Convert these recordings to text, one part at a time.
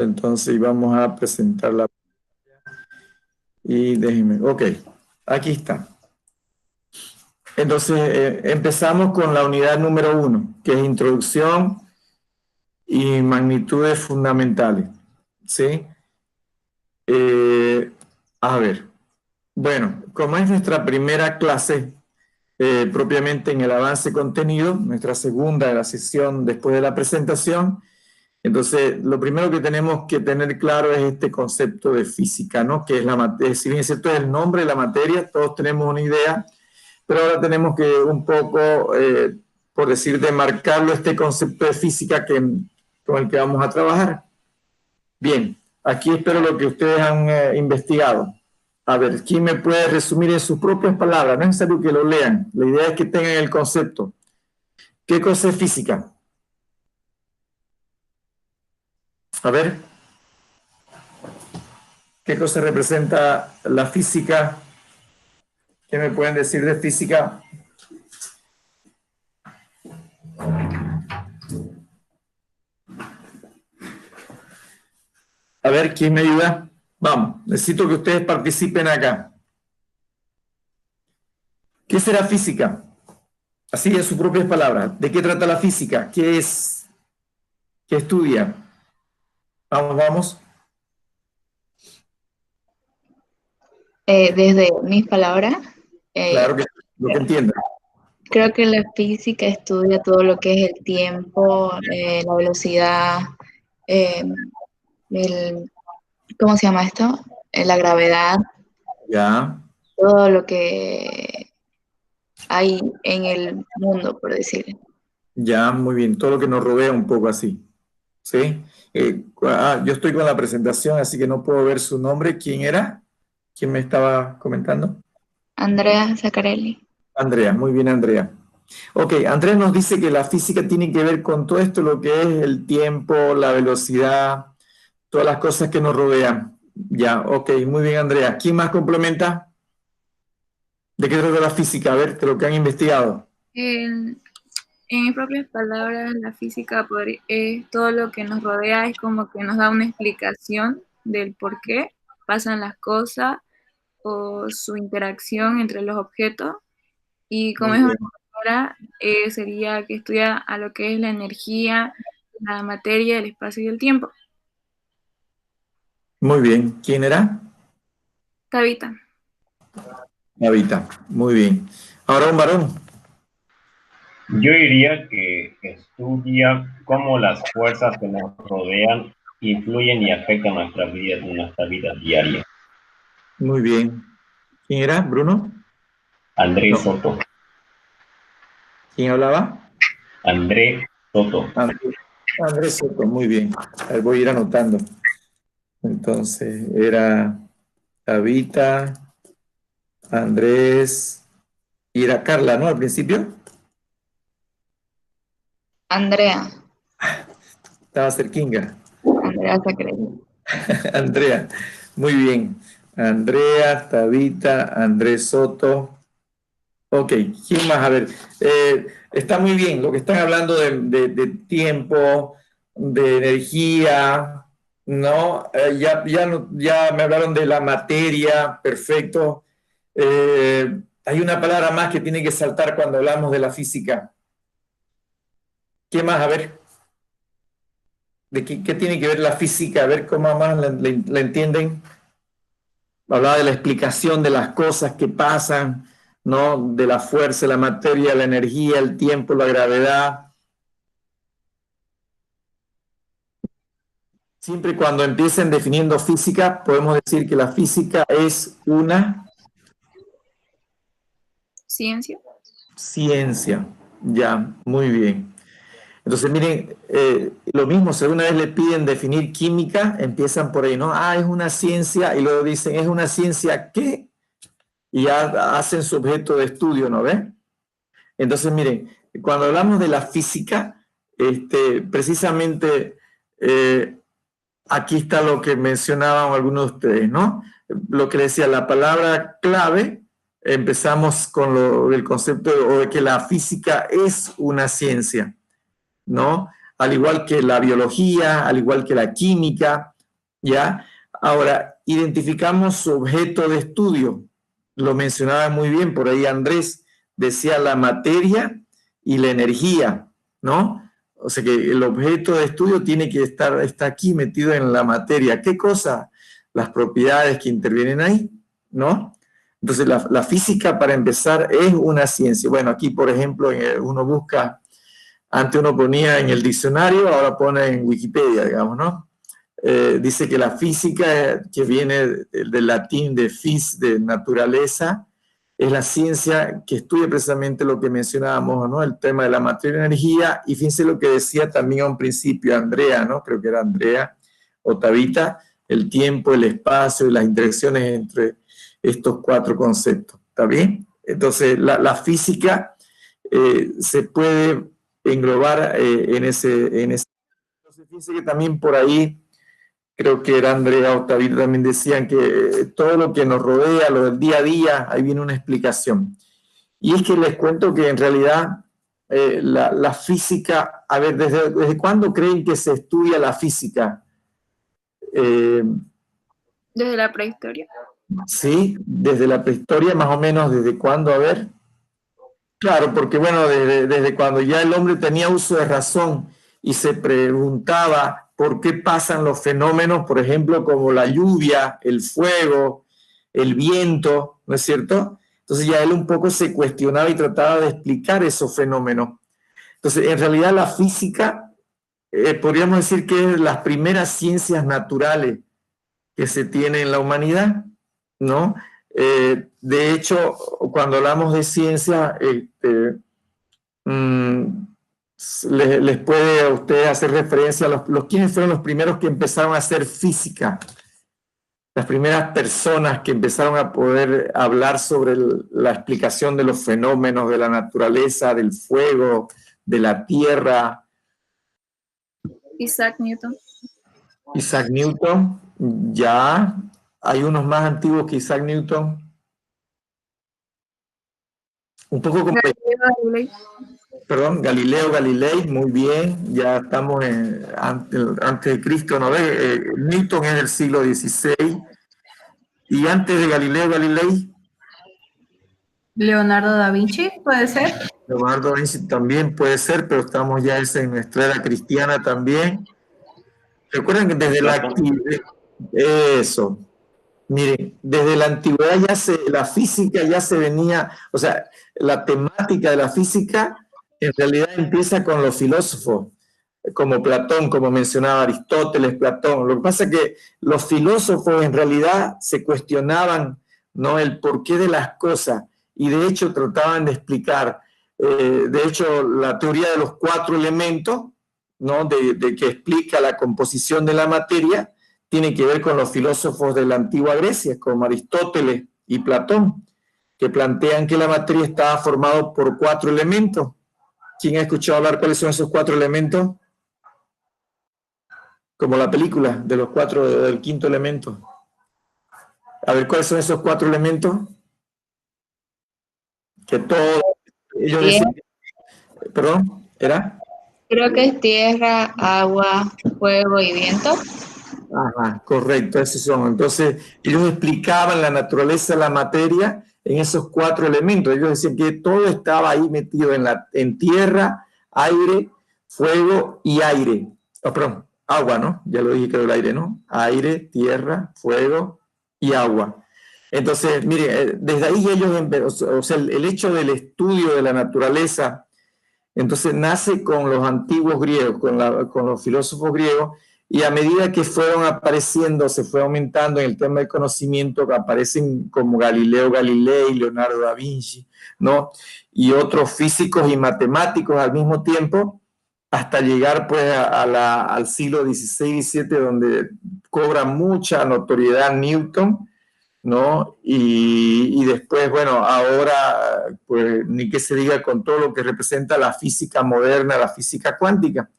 Entonces vamos a presentarla. Y déjenme, ok, aquí está. Entonces empezamos con la unidad número 1, que es introducción y magnitudes fundamentales. ¿Sí? A ver, bueno, como es nuestra primera clase propiamente en el avance contenido, nuestra segunda de la sesión después de la presentación, entonces lo primero que tenemos que tener claro es este concepto de física, ¿no? Que es la materia, si bien es cierto es el nombre de la materia, todos tenemos una idea, pero ahora tenemos que un poco, por decir, demarcarlo este concepto de física con el que vamos a trabajar. Bien, aquí espero lo que ustedes han investigado. A ver, ¿quién me puede resumir en sus propias palabras? No es necesario que lo lean, la idea es que tengan el concepto. ¿Qué cosa es física? A ver, ¿qué cosa representa la física? ¿Qué me pueden decir de física? A ver, ¿quién me ayuda? Vamos, necesito que ustedes participen acá. ¿Qué será física? Así en sus propias palabras. ¿De qué trata la física? ¿Qué es? ¿Qué estudia? Vamos, vamos. Desde mis palabras, Claro que lo que entiendan. creo que la física estudia todo lo que es el tiempo, la velocidad, eh, el, ¿cómo se llama esto? La gravedad, Ya, todo lo que hay en el mundo, por decir. ya, muy bien. Todo lo que nos rodea un poco así. ¿Sí? Yo estoy con la presentación, así que no puedo ver su nombre. ¿Quién era? ¿Quién me estaba comentando? Andrea Zaccarelli. Andrea, muy bien, Andrea. Ok, Andrea nos dice que la física tiene que ver con todo esto, lo que es el tiempo, la velocidad, todas las cosas que nos rodean. Ya, ok, muy bien, Andrea. ¿Quién más complementa? ¿De qué trata la física? A ver, de lo que han investigado. En mis propias palabras, la física es todo lo que nos rodea, es como que nos da una explicación del por qué pasan las cosas o su interacción entre los objetos. Y como Muy es una bien, palabra, sería que estudia a lo que es la energía, la materia, el espacio y el tiempo. muy bien. ¿Quién era? Tabita. Habita. Muy bien. Ahora un varón. Yo diría que estudia cómo las fuerzas que nos rodean influyen y afectan nuestra vida diaria. Muy bien. ¿Quién era? ¿Bruno? Andrés No. Soto. ¿Quién hablaba? Andrés Soto. Andrés Soto, muy bien. A ver, voy a ir anotando. Entonces, era Tabita, Andrés, y era Carla, ¿no? Al principio. Andrea Estaba cerquinga. Zaccarelli. Andrea, muy bien. Andrea, Tabita, Andrés Soto. Ok, ¿quién más? A ver, está muy bien lo que están hablando de tiempo, de energía, ¿no? Ya me hablaron de la materia, perfecto. Hay una palabra más que tiene que saltar cuando hablamos de la física. ¿Qué más? A ver, ¿de qué tiene que ver la física? A ver cómo más la entienden. Hablaba de la explicación de las cosas que pasan, ¿no? De la fuerza, la materia, la energía, el tiempo, la gravedad. Siempre y cuando empiecen definiendo física, podemos decir que la física es una Ciencia. ciencia. Ya, muy bien. Entonces, miren, lo mismo, si alguna vez le piden definir química, empiezan por ahí, ¿no? Ah, es una ciencia, y luego dicen, ¿es una ciencia qué? Y ya hacen su objeto de estudio, ¿no ven? Entonces, miren, cuando hablamos de la física, precisamente aquí está lo que mencionaban algunos de ustedes, ¿no? Lo que decía, la palabra clave, empezamos con el concepto de que la física es una ciencia, ¿no? Al igual que la biología, al igual que la química, ¿ya? Ahora, identificamos su objeto de estudio. Lo mencionaba muy bien por ahí Andrés, decía la materia y la energía, ¿no? O sea que el objeto de estudio tiene que está aquí metido en la materia. ¿Qué cosa? Las propiedades que intervienen ahí, ¿no? Entonces la física, para empezar, es una ciencia. Bueno, aquí, por ejemplo, uno busca, antes uno ponía en el diccionario, ahora pone en Wikipedia, digamos, ¿no? Dice que la física, que viene del latín de phys, de naturaleza, es la ciencia que estudia precisamente lo que mencionábamos, ¿no? El tema de la materia y energía, y fíjense lo que decía también a un principio Andrea, ¿no? Creo que era Andrea o Tabita, el tiempo, el espacio y las interacciones entre estos cuatro conceptos, ¿está bien? Entonces, la física se puede englobar en ese. Entonces, fíjense que también por ahí, creo que era Andrea o Tabita también decían que todo lo que nos rodea, lo del día a día, ahí viene una explicación. Y es que les cuento que en realidad la física, a ver, ¿desde cuándo creen que se estudia la física? Desde la prehistoria. Sí, desde la prehistoria, más o menos, ¿desde cuándo? A ver. Claro, porque bueno, desde cuando ya el hombre tenía uso de razón y se preguntaba por qué pasan los fenómenos, por ejemplo, como la lluvia, el fuego, el viento, ¿no es cierto? Entonces ya él un poco se cuestionaba y trataba de explicar esos fenómenos. Entonces, en realidad la física, podríamos decir que es las primeras ciencias naturales que se tiene en la humanidad, ¿no? De hecho, cuando hablamos de ciencia, les puede a ustedes hacer referencia a quiénes fueron los primeros que empezaron a hacer física, las primeras personas que empezaron a poder hablar sobre la explicación de los fenómenos de la naturaleza, del fuego, de la tierra. Isaac Newton. Isaac Newton, ya. Hay unos más antiguos que Isaac Newton. Un poco como... Perdón, Galileo Galilei, muy bien, ya estamos antes de Cristo, ¿no ves? Newton es del siglo XVI. ¿Y antes de Galileo Galilei? Leonardo da Vinci, ¿puede ser? Leonardo da Vinci también puede ser, pero estamos ya en nuestra era cristiana también. Recuerden que desde la antigüedad, eso, miren, desde la antigüedad la física ya se venía, o sea, la temática de la física en realidad empieza con los filósofos, como Platón, como mencionaba Aristóteles, Platón. Lo que pasa es que los filósofos en realidad se cuestionaban, ¿no?, el porqué de las cosas, y de hecho trataban de explicar. De hecho, la teoría de los cuatro elementos, ¿no?, de que explica la composición de la materia, tiene que ver con los filósofos de la antigua Grecia, como Aristóteles y Platón, que plantean que la materia estaba formada por cuatro elementos. ¿Quién ha escuchado hablar cuáles son esos cuatro elementos? Como la película de los cuatro, del quinto elemento. A ver, ¿cuáles son esos cuatro elementos? Que todos ellos decían... Perdón, ¿era? Creo que es tierra, agua, fuego y viento. Ajá, correcto, esos son. Entonces, ellos explicaban la naturaleza de la materia en esos cuatro elementos. Ellos decían que todo estaba ahí metido en tierra, aire, fuego y aire. Oh, perdón, agua, ¿no? Ya lo dije, creo, el aire, ¿no? Aire, tierra, fuego y agua. Entonces, mire, desde ahí ellos, o sea, el hecho del estudio de la naturaleza, entonces nace con los antiguos griegos, con los filósofos griegos, y a medida que fueron apareciendo, se fue aumentando en el tema del conocimiento, que aparecen como Galileo Galilei, Leonardo da Vinci, ¿no?, y otros físicos y matemáticos al mismo tiempo, hasta llegar pues al siglo XVI y XVII, donde cobra mucha notoriedad Newton, ¿no? Y después, bueno, ahora, pues ni que se diga con todo lo que representa la física moderna, la física cuántica.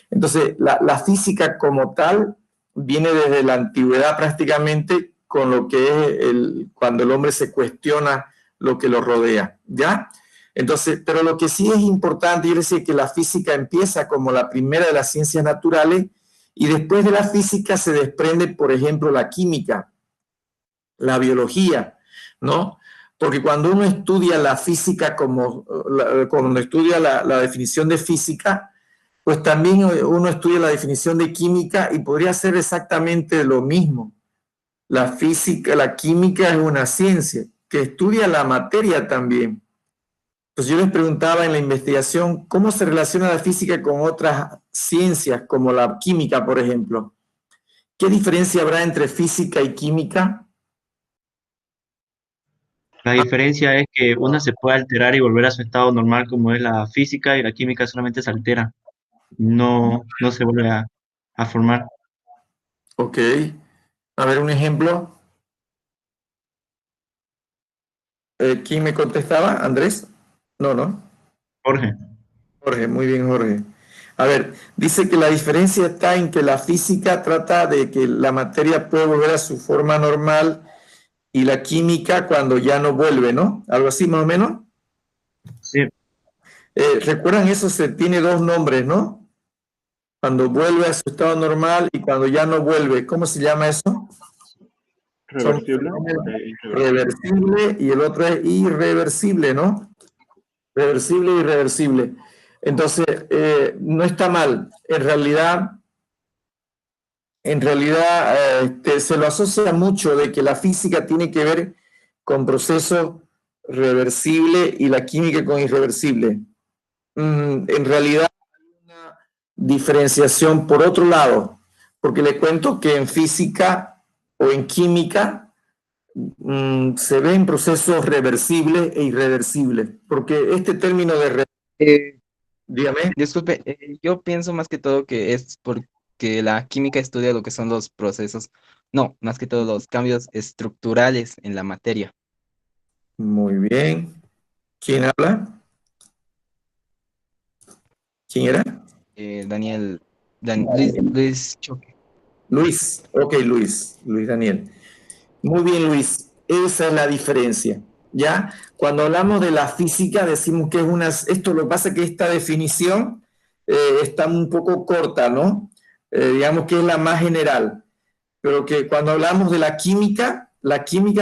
Entonces, la física como tal viene desde la antigüedad prácticamente, con lo que es cuando el hombre se cuestiona lo que lo rodea, ¿ya? Entonces, pero lo que sí es importante, yo decía que la física empieza como la primera de las ciencias naturales, Y después de la física se desprende, por ejemplo, la química, la biología, ¿no? Porque cuando uno estudia la física cuando estudia la definición de física, pues también uno estudia la definición de química y podría ser exactamente lo mismo. La física, la química es una ciencia que estudia la materia también. Entonces yo les preguntaba en la investigación, ¿cómo se relaciona la física con otras ciencias, como la química, por ejemplo? ¿Qué diferencia habrá entre física y química? La diferencia es que una se puede alterar y volver a su estado normal como es la física y la química solamente se altera, no se vuelve a formar. Ok. A ver, un ejemplo. ¿Quién me contestaba? ¿Andrés? No. Jorge, Jorge, muy bien, Jorge. A ver, dice que la diferencia está en que la física trata de que la materia puede volver a su forma normal y la química cuando ya no vuelve, ¿no? Algo así más o menos. sí, ¿Recuerdan eso? Se tiene dos nombres, ¿no? Cuando vuelve a su estado normal y cuando ya no vuelve. ¿Cómo se llama eso? Son Reversible e irreversible. reversible y el otro es irreversible, ¿no? Reversible e irreversible. Entonces, no está mal. En realidad se lo asocia mucho de que la física tiene que ver con procesos reversibles y la química con irreversible. En realidad hay una diferenciación por otro lado, porque le cuento que en física o en química se ven procesos reversibles e irreversibles, porque este término de... dígame. Disculpe, yo pienso más que todo que es porque la química estudia lo que son los procesos, no, más que todo los cambios estructurales en la materia. Muy bien. ¿Quién habla? ¿Quién era? Luis Choque. Luis. Ok, Luis Daniel. Muy bien, Luis. Esa es la diferencia, ¿ya? Cuando hablamos de la física decimos que esto lo que pasa es que esta definición está un poco corta, ¿no? Digamos que es la más general, pero que cuando hablamos de la química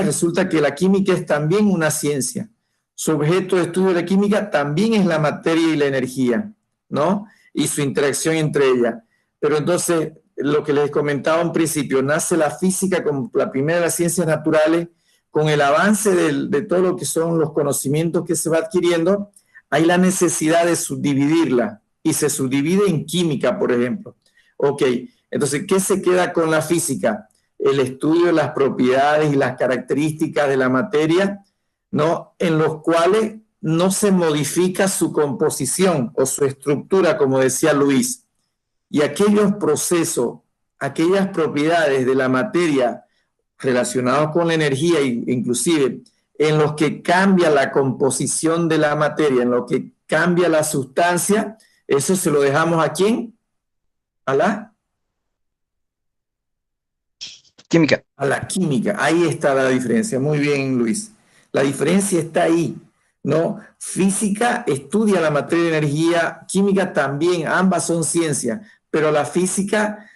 resulta que la química es también una ciencia. Su objeto de estudio de la química también es la materia y la energía, ¿no? Y su interacción entre ellas. Pero entonces, lo que les comentaba en principio, nace la física como la primera de las ciencias naturales, con el avance de todo lo que son los conocimientos que se va adquiriendo, hay la necesidad de subdividirla, y se subdivide en química, por ejemplo. Ok, entonces, ¿qué se queda con la física? El estudio de las propiedades y las características de la materia, ¿no? En los cuales no se modifica su composición o su estructura, como decía Luis. Y aquellos procesos, aquellas propiedades de la materia relacionados con la energía, inclusive en los que cambia la composición de la materia, en lo que cambia la sustancia, eso se lo dejamos ¿a quién? ¿A la? Química. A la química. Ahí está la diferencia. Muy bien, Luis. La diferencia está ahí, ¿no? Física estudia la materia y energía, química también, ambas son ciencias, pero la física,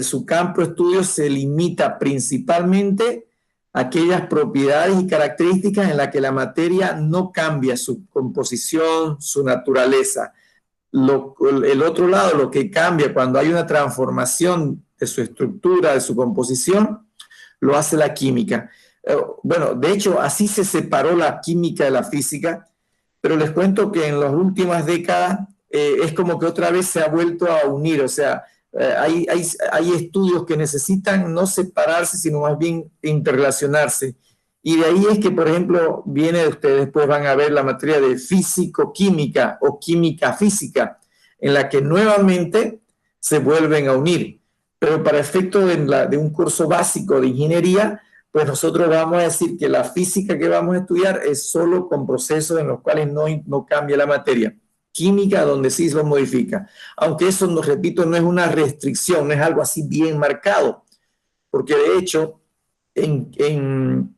su campo de estudio se limita principalmente a aquellas propiedades y características en las que la materia no cambia su composición, su naturaleza. El otro lado, lo que cambia cuando hay una transformación de su estructura, de su composición, lo hace la química. Bueno, de hecho, así se separó la química de la física, pero les cuento que en las últimas décadas es como que otra vez se ha vuelto a unir, o sea, hay estudios que necesitan no separarse, sino más bien interrelacionarse. Y de ahí es que, por ejemplo, ustedes después van a ver la materia de físico-química o química-física, en la que nuevamente se vuelven a unir. Pero para efecto de un curso básico de ingeniería, pues nosotros vamos a decir que la física que vamos a estudiar es solo con procesos en los cuales no cambia la materia. Química donde sí lo modifica. Aunque eso, repito, no es una restricción, no es algo así bien marcado. Porque de hecho, en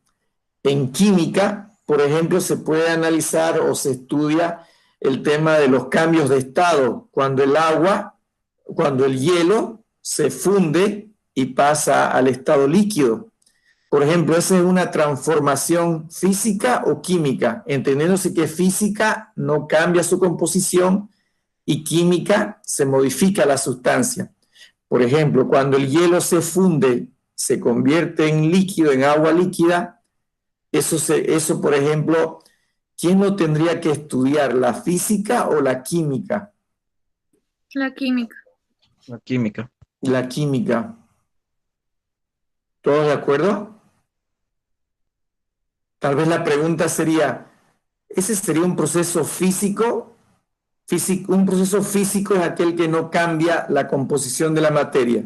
química, por ejemplo, se puede analizar o se estudia el tema de los cambios de estado. Cuando el hielo se funde y pasa al estado líquido. Por ejemplo, esa es una transformación física o química, entendiéndose que física no cambia su composición y química se modifica la sustancia. Por ejemplo, cuando el hielo se funde, se convierte en líquido, en agua líquida, eso, por ejemplo, ¿quién lo tendría que estudiar, la física o la química? La química. La química. La química. ¿Todos de acuerdo? Tal vez la pregunta sería, ¿ese sería un proceso físico? Un proceso físico es aquel que no cambia la composición de la materia.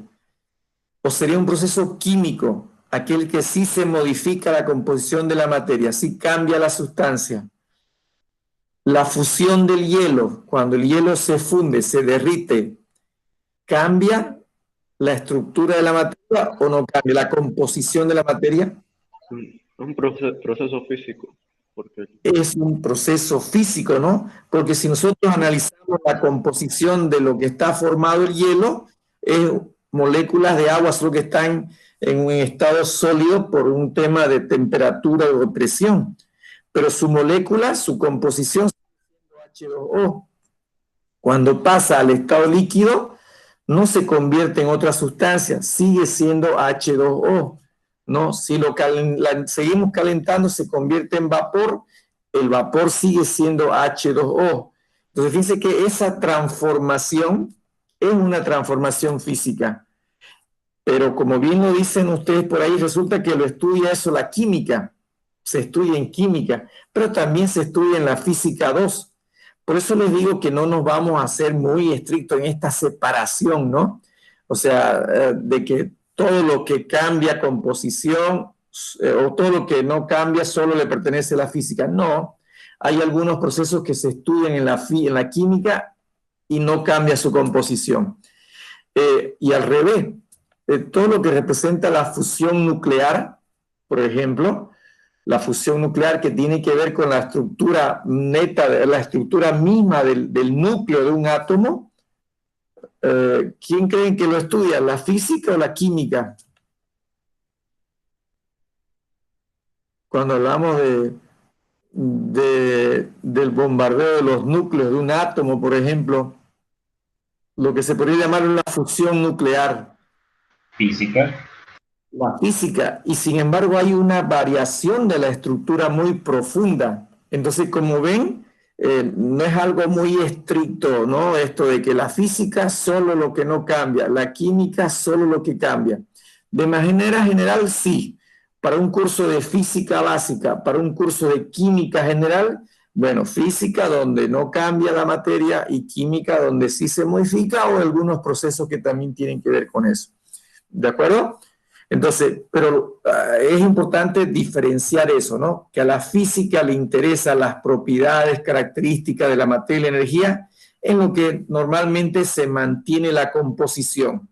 ¿O sería un proceso químico, aquel que sí se modifica la composición de la materia, sí cambia la sustancia? La fusión del hielo, cuando el hielo se funde, se derrite, ¿cambia la estructura de la materia o no cambia la composición de la materia? Un proceso físico. Porque... Es un proceso físico, ¿no? Porque si nosotros analizamos la composición de lo que está formado el hielo, es moléculas de agua solo que están en un estado sólido por un tema de temperatura o de presión. Pero su molécula, su composición, es H2O. Cuando pasa al estado líquido, no se convierte en otra sustancia, sigue siendo H2O. ¿No? Si seguimos calentando, se convierte en vapor, el vapor sigue siendo H2O. Entonces, fíjense que esa transformación es una transformación física. Pero como bien lo dicen ustedes por ahí, resulta que lo estudia eso la química. Se estudia en química, pero también se estudia en la física 2. Por eso les digo que no nos vamos a hacer muy estrictos en esta separación, ¿no? O sea, de que todo lo que cambia composición o todo lo que no cambia solo le pertenece a la física. No, hay algunos procesos que se estudian en la química y no cambia su composición. Y al revés, todo lo que representa la fusión nuclear, por ejemplo, la fusión nuclear que tiene que ver con la estructura neta, la estructura misma del núcleo de un átomo, ¿quién creen que lo estudia? ¿La física o la química? Cuando hablamos del bombardeo de los núcleos de un átomo, por ejemplo, lo que se podría llamar una fusión nuclear. Física. La física, y sin embargo hay una variación de la estructura muy profunda. Entonces, como ven, no es algo muy estricto, ¿no? Esto de que la física solo lo que no cambia, la química solo lo que cambia. De manera general, sí. Para un curso de física básica, para un curso de química general, bueno, física donde no cambia la materia y química donde sí se modifica o algunos procesos que también tienen que ver con eso. ¿De acuerdo? Entonces, pero es importante diferenciar eso, ¿no? Que a la física le interesan las propiedades, características de la materia y la energía, en lo que normalmente se mantiene la composición,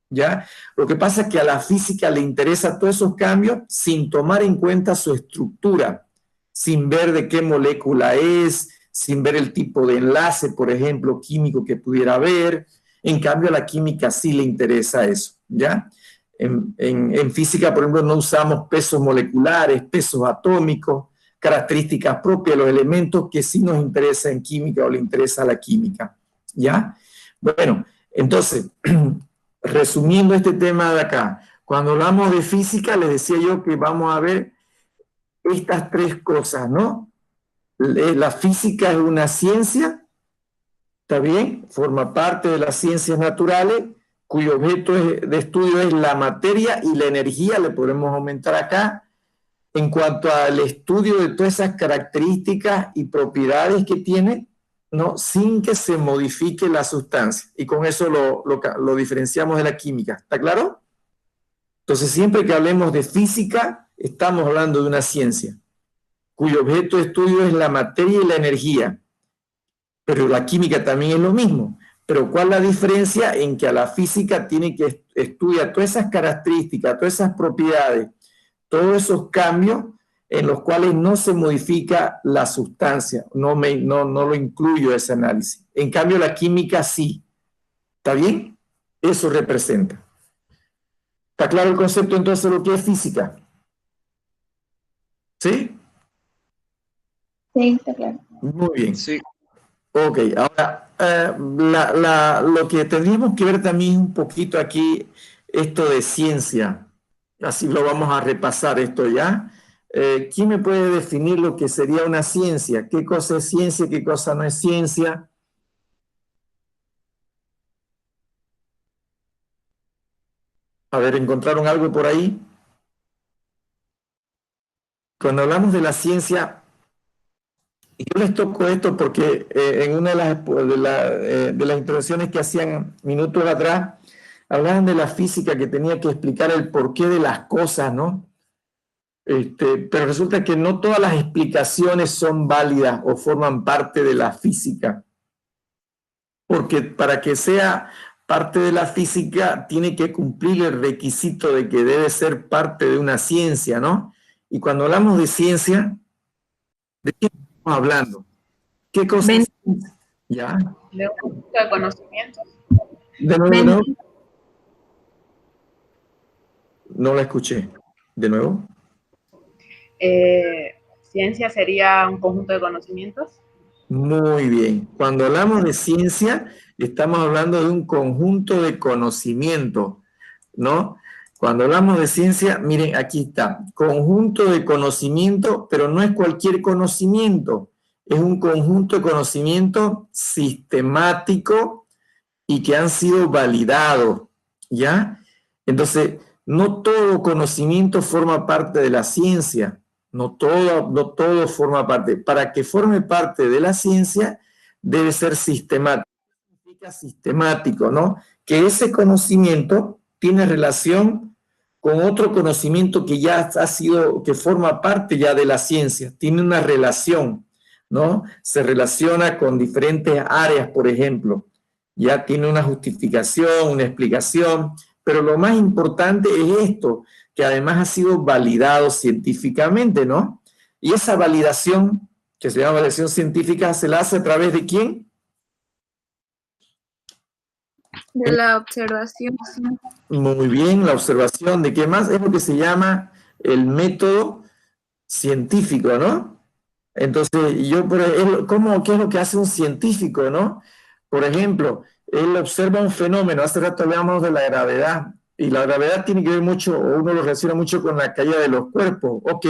¿ya? Lo que pasa es que a la física le interesan todos esos cambios sin tomar en cuenta su estructura, sin ver de qué molécula es, sin ver el tipo de enlace, por ejemplo, químico que pudiera haber. En cambio, a la química sí le interesa eso, ¿ya? En física, por ejemplo, no usamos pesos moleculares, pesos atómicos, características propias de los elementos que sí nos interesa en química o le interesa a la química, ¿ya? Bueno, entonces, resumiendo este tema de acá, cuando hablamos de física, les decía yo que vamos a ver estas tres cosas, ¿no? La física es una ciencia, ¿está bien? Forma parte de las ciencias naturales, cuyo objeto de estudio es la materia y la energía, le podemos aumentar acá, en cuanto al estudio de todas esas características y propiedades que tiene, ¿no? Sin que se modifique la sustancia. Y con eso lo diferenciamos de la química. ¿Está claro? Entonces, siempre que hablemos de física, estamos hablando de una ciencia, cuyo objeto de estudio es la materia y la energía. Pero la química también es lo mismo. Pero ¿cuál es la diferencia? En que a la física tiene que estudiar todas esas características, todas esas propiedades, todos esos cambios en los cuales no se modifica la sustancia. No lo incluyo ese análisis. En cambio, la química sí. ¿Está bien? Eso representa. ¿Está claro el concepto entonces de lo que es física? ¿Sí? Sí, está claro. Muy bien. Sí. Ok, ahora, lo que tendríamos que ver también un poquito aquí, esto de ciencia. Así lo vamos a repasar esto ya. ¿Quién me puede definir lo que sería una ciencia? ¿Qué cosa es ciencia? ¿Qué cosa no es ciencia? A ver, ¿encontraron algo por ahí? Cuando hablamos de la ciencia, yo les toco esto porque en una de las intervenciones que hacían minutos atrás, hablaban de la física que tenía que explicar el porqué de las cosas, ¿no? Pero resulta que no todas las explicaciones son válidas o forman parte de la física, porque para que sea parte de la física tiene que cumplir el requisito de que debe ser parte de una ciencia, ¿no? Y cuando hablamos de ciencia, ¿de qué estamos hablando? ¿Qué cosa es ciencia? ¿Ya? De un conjunto de conocimientos. De nuevo, ¿no? No la escuché. ¿De nuevo? Ciencia sería un conjunto de conocimientos. Muy bien. Cuando hablamos de ciencia, estamos hablando de un conjunto de conocimiento, ¿no? Cuando hablamos de ciencia, miren, aquí está, conjunto de conocimiento, pero no es cualquier conocimiento, es un conjunto de conocimiento sistemático y que han sido validados, ¿ya? Entonces, no todo conocimiento forma parte de la ciencia. No todo forma parte. Para que forme parte de la ciencia, debe ser sistemático. Significa sistemático, ¿no? Que ese conocimiento tiene relación con otro conocimiento que ya ha sido, que forma parte ya de la ciencia. Tiene una relación, ¿no? Se relaciona con diferentes áreas, por ejemplo. Ya tiene una justificación, una explicación. Pero lo más importante es esto, que además ha sido validado científicamente, ¿no? Y esa validación, que se llama validación científica, ¿se la hace a través de quién? De la observación. Muy bien, la observación. ¿De qué más? Es lo que se llama el método científico, ¿no? Entonces, ¿qué es lo que hace un científico, no? Por ejemplo, él observa un fenómeno. Hace rato hablábamos de la gravedad. Y la gravedad tiene que ver mucho, o uno lo relaciona mucho con la caída de los cuerpos. Ok,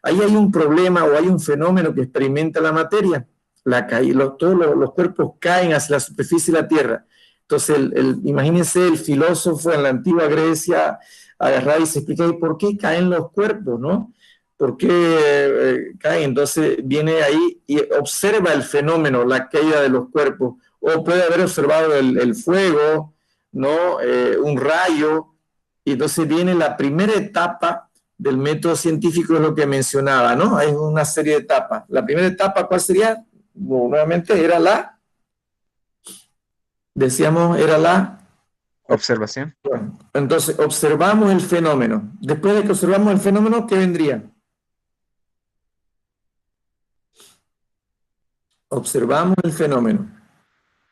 ahí hay un problema o hay un fenómeno que experimenta la materia. Todos los cuerpos caen hacia la superficie de la Tierra. Entonces, imagínense el filósofo en la antigua Grecia agarrar y se explica por qué caen los cuerpos, ¿no? ¿Por qué caen? Entonces viene ahí y observa el fenómeno, la caída de los cuerpos. O puede haber observado el fuego, ¿no? Un rayo, y entonces viene la primera etapa del método científico, es lo que mencionaba, ¿no? Hay una serie de etapas. La primera etapa, ¿cuál sería? Bueno, nuevamente era era la Observación. bueno, entonces observamos el fenómeno. Después de que observamos el fenómeno, ¿qué vendría? Observamos el fenómeno.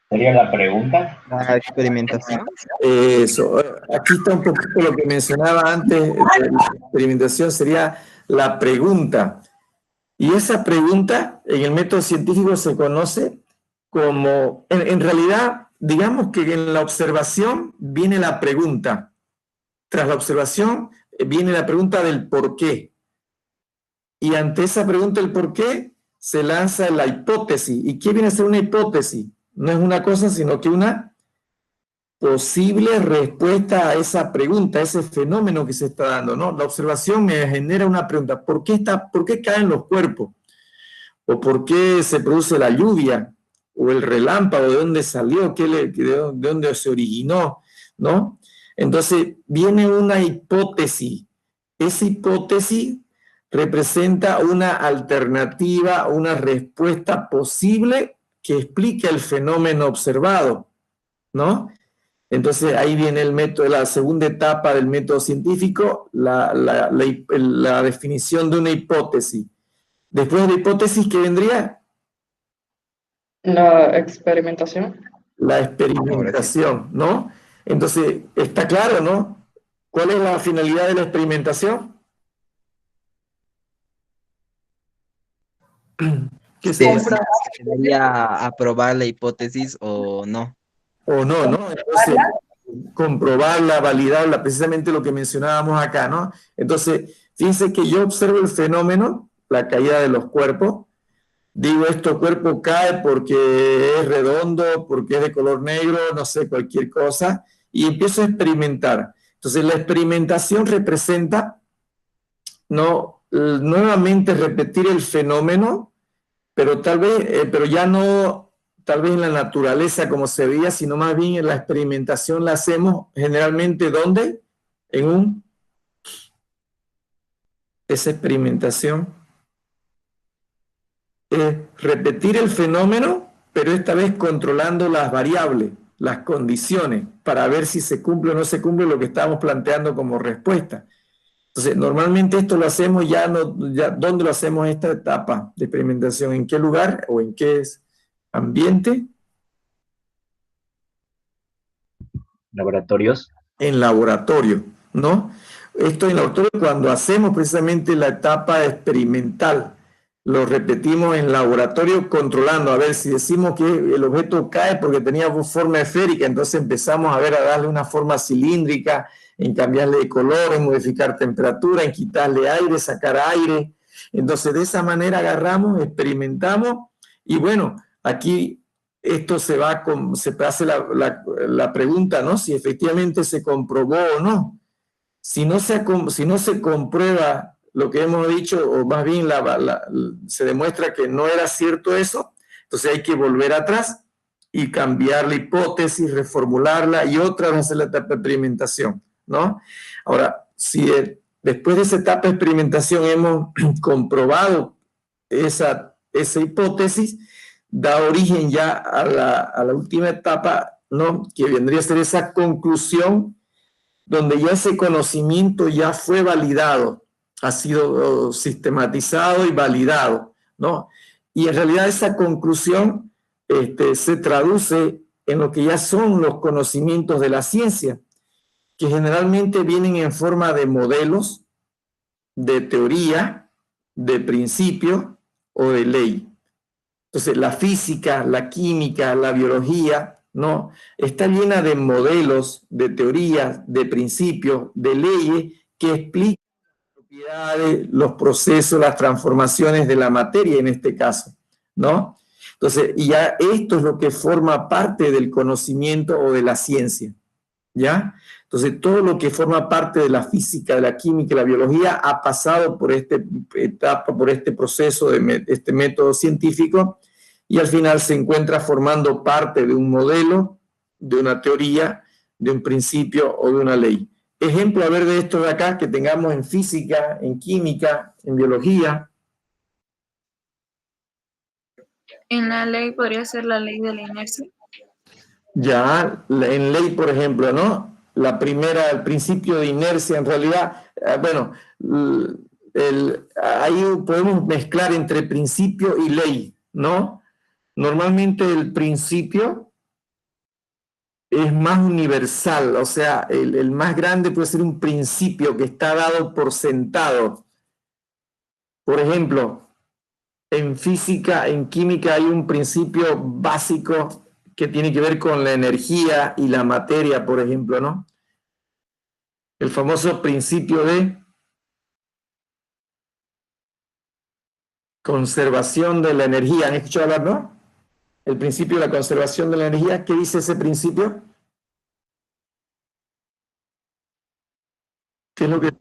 ¿Sería la pregunta? La experimentación. Eso. Aquí está un poquito lo que mencionaba antes de la experimentación, sería la pregunta. Y esa pregunta en el método científico se conoce como, en realidad, digamos que en la observación viene la pregunta. Tras la observación viene la pregunta del por qué. Y ante esa pregunta del por qué se lanza la hipótesis. ¿Y qué viene a ser una hipótesis? No es una cosa, sino que una posible respuesta a esa pregunta, a ese fenómeno que se está dando, ¿no? La observación me genera una pregunta: ¿por qué caen los cuerpos? ¿O por qué se produce la lluvia? ¿O el relámpago? ¿De dónde salió? ¿De dónde se originó? ¿No? Entonces viene una hipótesis. Esa hipótesis representa una alternativa, una respuesta posible que explique el fenómeno observado, ¿no? Entonces ahí viene el método, la segunda etapa del método científico, la definición de una hipótesis. Después de la hipótesis, ¿qué vendría? La experimentación. La experimentación, ¿no? Entonces, está claro, ¿no? ¿Cuál es la finalidad de la experimentación? Que se Si se debería aprobar la hipótesis o no. o no, ¿no? Entonces, comprobarla, validarla, precisamente lo que mencionábamos acá, ¿no? Entonces, fíjense que yo observo el fenómeno, la caída de los cuerpos, digo, este cuerpo cae porque es redondo, porque es de color negro, no sé, cualquier cosa, y empiezo a experimentar. Entonces, la experimentación representa, no, nuevamente repetir el fenómeno, pero tal vez, pero ya no, tal vez en la naturaleza como se veía, sino más bien en la experimentación la hacemos generalmente, ¿dónde? Esa experimentación es repetir el fenómeno, pero esta vez controlando las variables, las condiciones, para ver si se cumple o no se cumple lo que estábamos planteando como respuesta. Entonces, normalmente esto lo hacemos ¿dónde lo hacemos esta etapa de experimentación? ¿En qué lugar o en qué ambiente? Laboratorios. En laboratorio, ¿no? Esto en laboratorio cuando hacemos precisamente la etapa experimental, lo repetimos en laboratorio controlando, a ver si decimos que el objeto cae porque tenía forma esférica, entonces empezamos a ver a darle una forma cilíndrica, en cambiarle de color, en modificar temperatura, en quitarle aire, sacar aire. Entonces de esa manera agarramos, experimentamos y bueno, aquí esto se hace la pregunta, ¿no? Si efectivamente se comprobó o no. Si no se comprueba lo que hemos dicho, o más bien se demuestra que no era cierto eso, entonces hay que volver atrás y cambiar la hipótesis, reformularla y otra vez hacer la etapa de experimentación, ¿no? Ahora, si después de esa etapa de experimentación hemos comprobado esa hipótesis, da origen ya a la última etapa, ¿no? Que vendría a ser esa conclusión donde ya ese conocimiento ya fue validado, ha sido sistematizado y validado, ¿no? Y en realidad esa conclusión se traduce en lo que ya son los conocimientos de la ciencia, que generalmente vienen en forma de modelos, de teoría, de principio o de ley. Entonces, la física, la química, la biología, ¿no? Está llena de modelos, de teorías, de principios, de leyes que explican las propiedades, los procesos, las transformaciones de la materia en este caso, ¿no? Entonces, y ya esto es lo que forma parte del conocimiento o de la ciencia, ¿ya? Entonces, todo lo que forma parte de la física, de la química y la biología ha pasado por esta etapa, por este proceso, de este método científico, y al final se encuentra formando parte de un modelo, de una teoría, de un principio o de una ley. Ejemplo, a ver, de esto de acá, que tengamos en física, en química, en biología. En la ley podría ser la ley de la inercia. Ya, en ley, por ejemplo, ¿no? La primera, el principio de inercia, en realidad, bueno, ahí podemos mezclar entre principio y ley, ¿no? Normalmente el principio es más universal, o sea, el más grande puede ser un principio que está dado por sentado. Por ejemplo, en física, en química hay un principio básico que tiene que ver con la energía y la materia, por ejemplo, ¿no? El famoso principio de conservación de la energía. ¿Han escuchado hablar, no? El principio de la conservación de la energía. ¿Qué dice ese principio? ¿Qué es lo que...?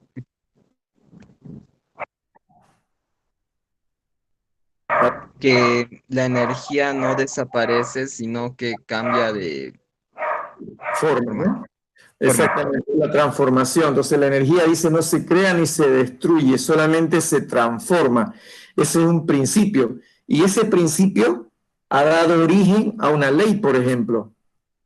Que la energía no desaparece, sino que cambia de forma, ¿no? Exactamente, la transformación. Entonces la energía dice no se crea ni se destruye, solamente se transforma. Ese es un principio. Y ese principio ha dado origen a una ley, por ejemplo.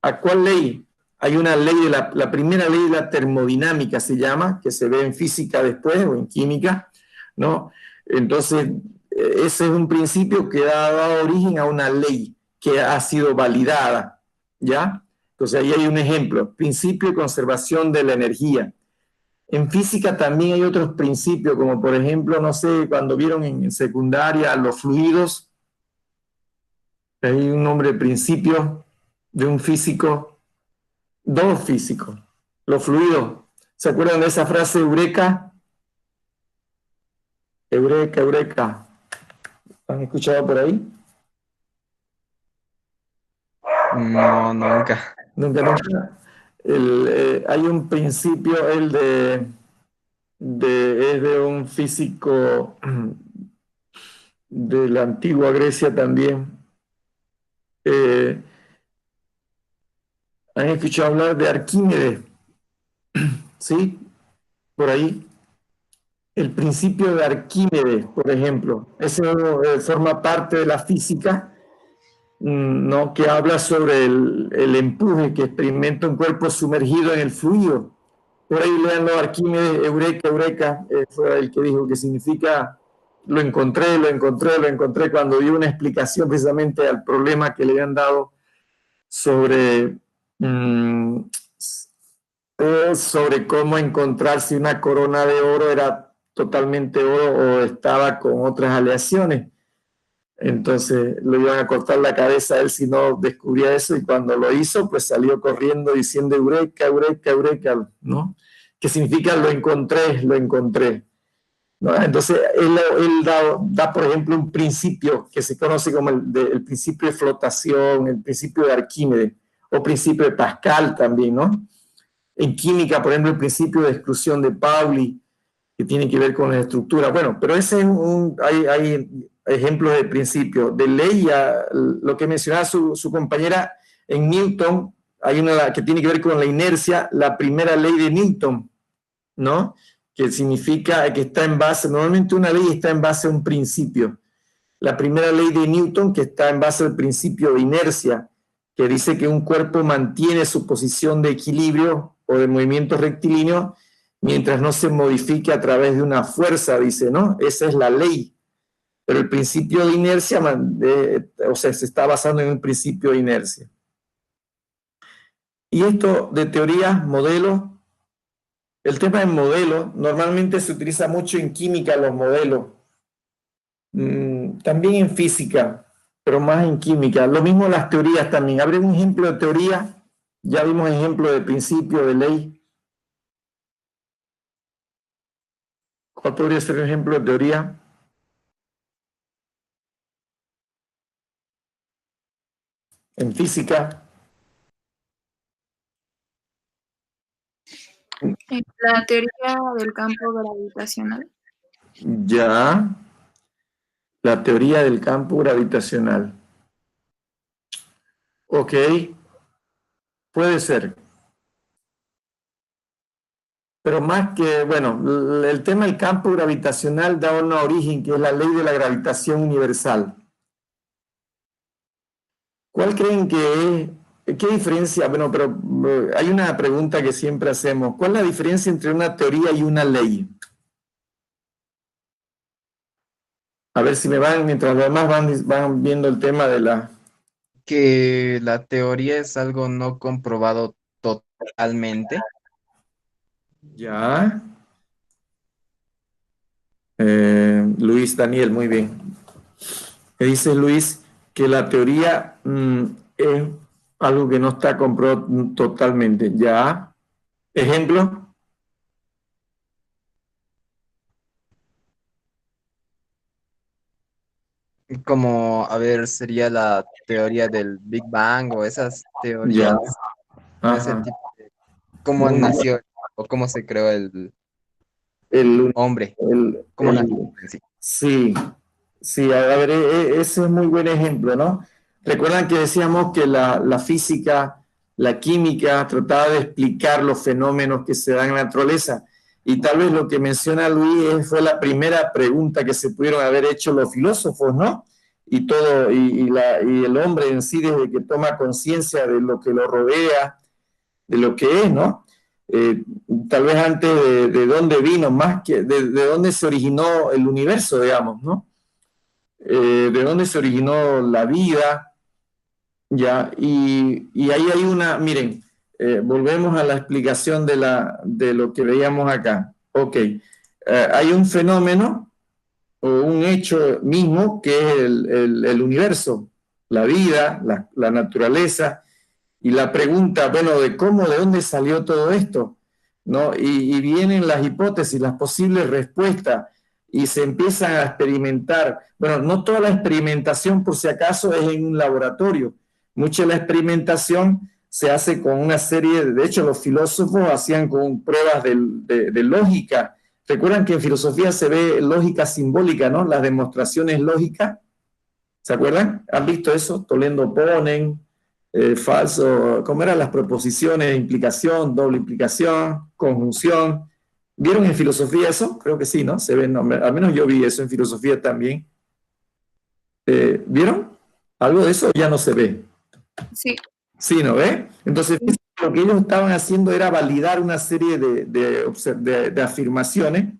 ¿A cuál ley? Hay una ley, la primera ley de la termodinámica se llama, que se ve en física después o en química, ¿no? Entonces, ese es un principio que ha dado origen a una ley que ha sido validada, ¿ya? Entonces ahí hay un ejemplo, principio de conservación de la energía. En física también hay otros principios, como por ejemplo, no sé, cuando vieron en secundaria los fluidos, hay un nombre de principio de un físico, dos físicos, los fluidos. ¿Se acuerdan de esa frase eureka? Eureka, eureka. ¿Han escuchado por ahí? No, nunca. Nunca, nunca. Hay un principio, es de un físico de la antigua Grecia también. ¿Han escuchado hablar de Arquímedes? ¿Sí? Por ahí. El principio de Arquímedes, por ejemplo, ese forma parte de la física, ¿no? Que habla sobre el empuje que experimenta un cuerpo sumergido en el fluido. Por ahí leanlo, Arquímedes, eureka, eureka, fue el que dijo que significa lo encontré, cuando dio una explicación precisamente al problema que le habían dado sobre cómo encontrar si una corona de oro era totalmente oro o estaba con otras aleaciones. Entonces le iban a cortar la cabeza a él si no descubría eso, y cuando lo hizo, pues salió corriendo diciendo eureka, eureka, eureka, ¿no? Que significa lo encontré, ¿no? Entonces él da, por ejemplo, un principio que se conoce como el principio de flotación, el principio de Arquímedes, o principio de Pascal también, ¿no? En química, por ejemplo, el principio de exclusión de Pauli, que tiene que ver con la estructura. Bueno, pero ese es hay ejemplos de principio. De ley, lo que mencionaba su compañera, en Newton, hay una que tiene que ver con la inercia, la primera ley de Newton, ¿no? Que significa que está en base, normalmente una ley está en base a un principio. La primera ley de Newton, que está en base al principio de inercia, que dice que un cuerpo mantiene su posición de equilibrio o de movimiento rectilíneo mientras no se modifique a través de una fuerza, dice, ¿no? Esa es la ley. Pero el principio de inercia, se está basando en un principio de inercia. Y esto de teorías, modelos, el tema de modelos, normalmente se utiliza mucho en química los modelos, también en física, pero más en química. Lo mismo las teorías también. ¿Habrá un ejemplo de teoría? Ya vimos ejemplo de principio, de ley. ¿Cuál podría ser un ejemplo de teoría? En física. La teoría del campo gravitacional. Ya. La teoría del campo gravitacional. Ok. Puede ser. Pero más que, bueno, el tema del campo gravitacional da un origen, que es la ley de la gravitación universal. ¿Cuál creen que es? ¿Qué diferencia? Bueno, pero hay una pregunta que siempre hacemos. ¿Cuál es la diferencia entre una teoría y una ley? A ver si me van, mientras los demás van viendo el tema de la... Que la teoría es algo no comprobado totalmente. Ya. Luis Daniel, muy bien. Me dice Luis que la teoría es algo que no está comprobado totalmente. Ya. ¿Ejemplo? Como, a ver, sería la teoría del Big Bang o esas teorías, Ya. ese Ajá. tipo de cómo nació o cómo se creó el hombre, cómo nació en sí. Sí, sí, a ver, ese es muy buen ejemplo, ¿no? Recuerdan que decíamos que la física, la química trataba de explicar los fenómenos que se dan en la naturaleza, y tal vez lo que menciona Luis fue la primera pregunta que se pudieron haber hecho los filósofos, ¿no? Y todo, y el hombre en sí, desde que toma conciencia de lo que lo rodea, de lo que es, ¿no? Tal vez antes de dónde vino, más que de dónde se originó el universo, digamos, ¿no? De dónde se originó la vida, Ya, y ahí hay una, miren, volvemos a la explicación de lo que veíamos acá. Ok, hay un fenómeno o un hecho mismo que es el universo, la vida, la naturaleza, y la pregunta, bueno, de cómo, de dónde salió todo esto, ¿no? Y vienen las hipótesis, las posibles respuestas, y se empiezan a experimentar. Bueno, no toda la experimentación, por si acaso, es en un laboratorio. Mucha de la experimentación se hace con una serie, de hecho, los filósofos hacían con pruebas de lógica. Recuerdan que en filosofía se ve lógica simbólica, ¿no? Las demostraciones lógicas. ¿Se acuerdan? ¿Han visto eso? Tolendo ponen, falso, ¿cómo eran las proposiciones? Implicación, doble implicación, conjunción. ¿Vieron en filosofía eso? Creo que sí, ¿no? Se ven, no, al menos yo vi eso en filosofía también. ¿Vieron? ¿Algo de eso ya no se ve? Sí. Sí, ¿no ve? Entonces, lo que ellos estaban haciendo era validar una serie de afirmaciones.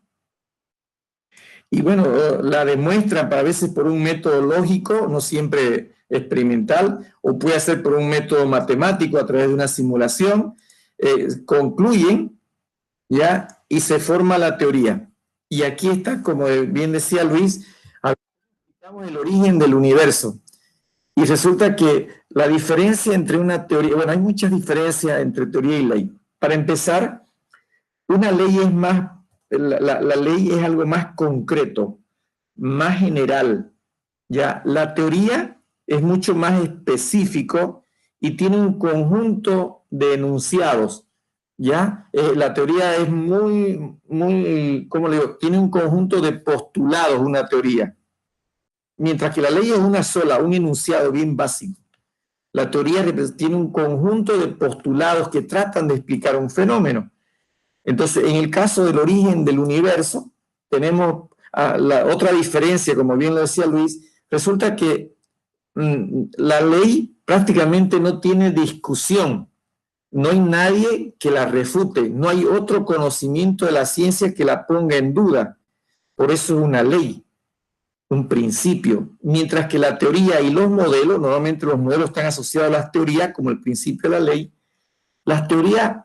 Y bueno, la demuestran a veces por un método lógico, no siempre experimental, o puede ser por un método matemático a través de una simulación, concluyen, ¿ya? Y se forma la teoría. Y aquí está, como bien decía Luis, explicamos el origen del universo. Y resulta que la diferencia entre una teoría, bueno, hay muchas diferencias entre teoría y ley. Para empezar, una ley es más, la ley es algo más concreto, más general. Ya, la teoría es mucho más específico y tiene un conjunto de enunciados. Ya, la teoría es muy, ¿cómo le digo? Tiene un conjunto de postulados, una teoría. Mientras que la ley es una sola, un enunciado bien básico. La teoría tiene un conjunto de postulados que tratan de explicar un fenómeno. Entonces, en el caso del origen del universo, tenemos la otra diferencia, como bien lo decía Luis, resulta que la ley prácticamente no tiene discusión, no hay nadie que la refute, no hay otro conocimiento de la ciencia que la ponga en duda, por eso es una ley, un principio, mientras que la teoría y los modelos, normalmente los modelos están asociados a las teorías como el principio de la ley, las teorías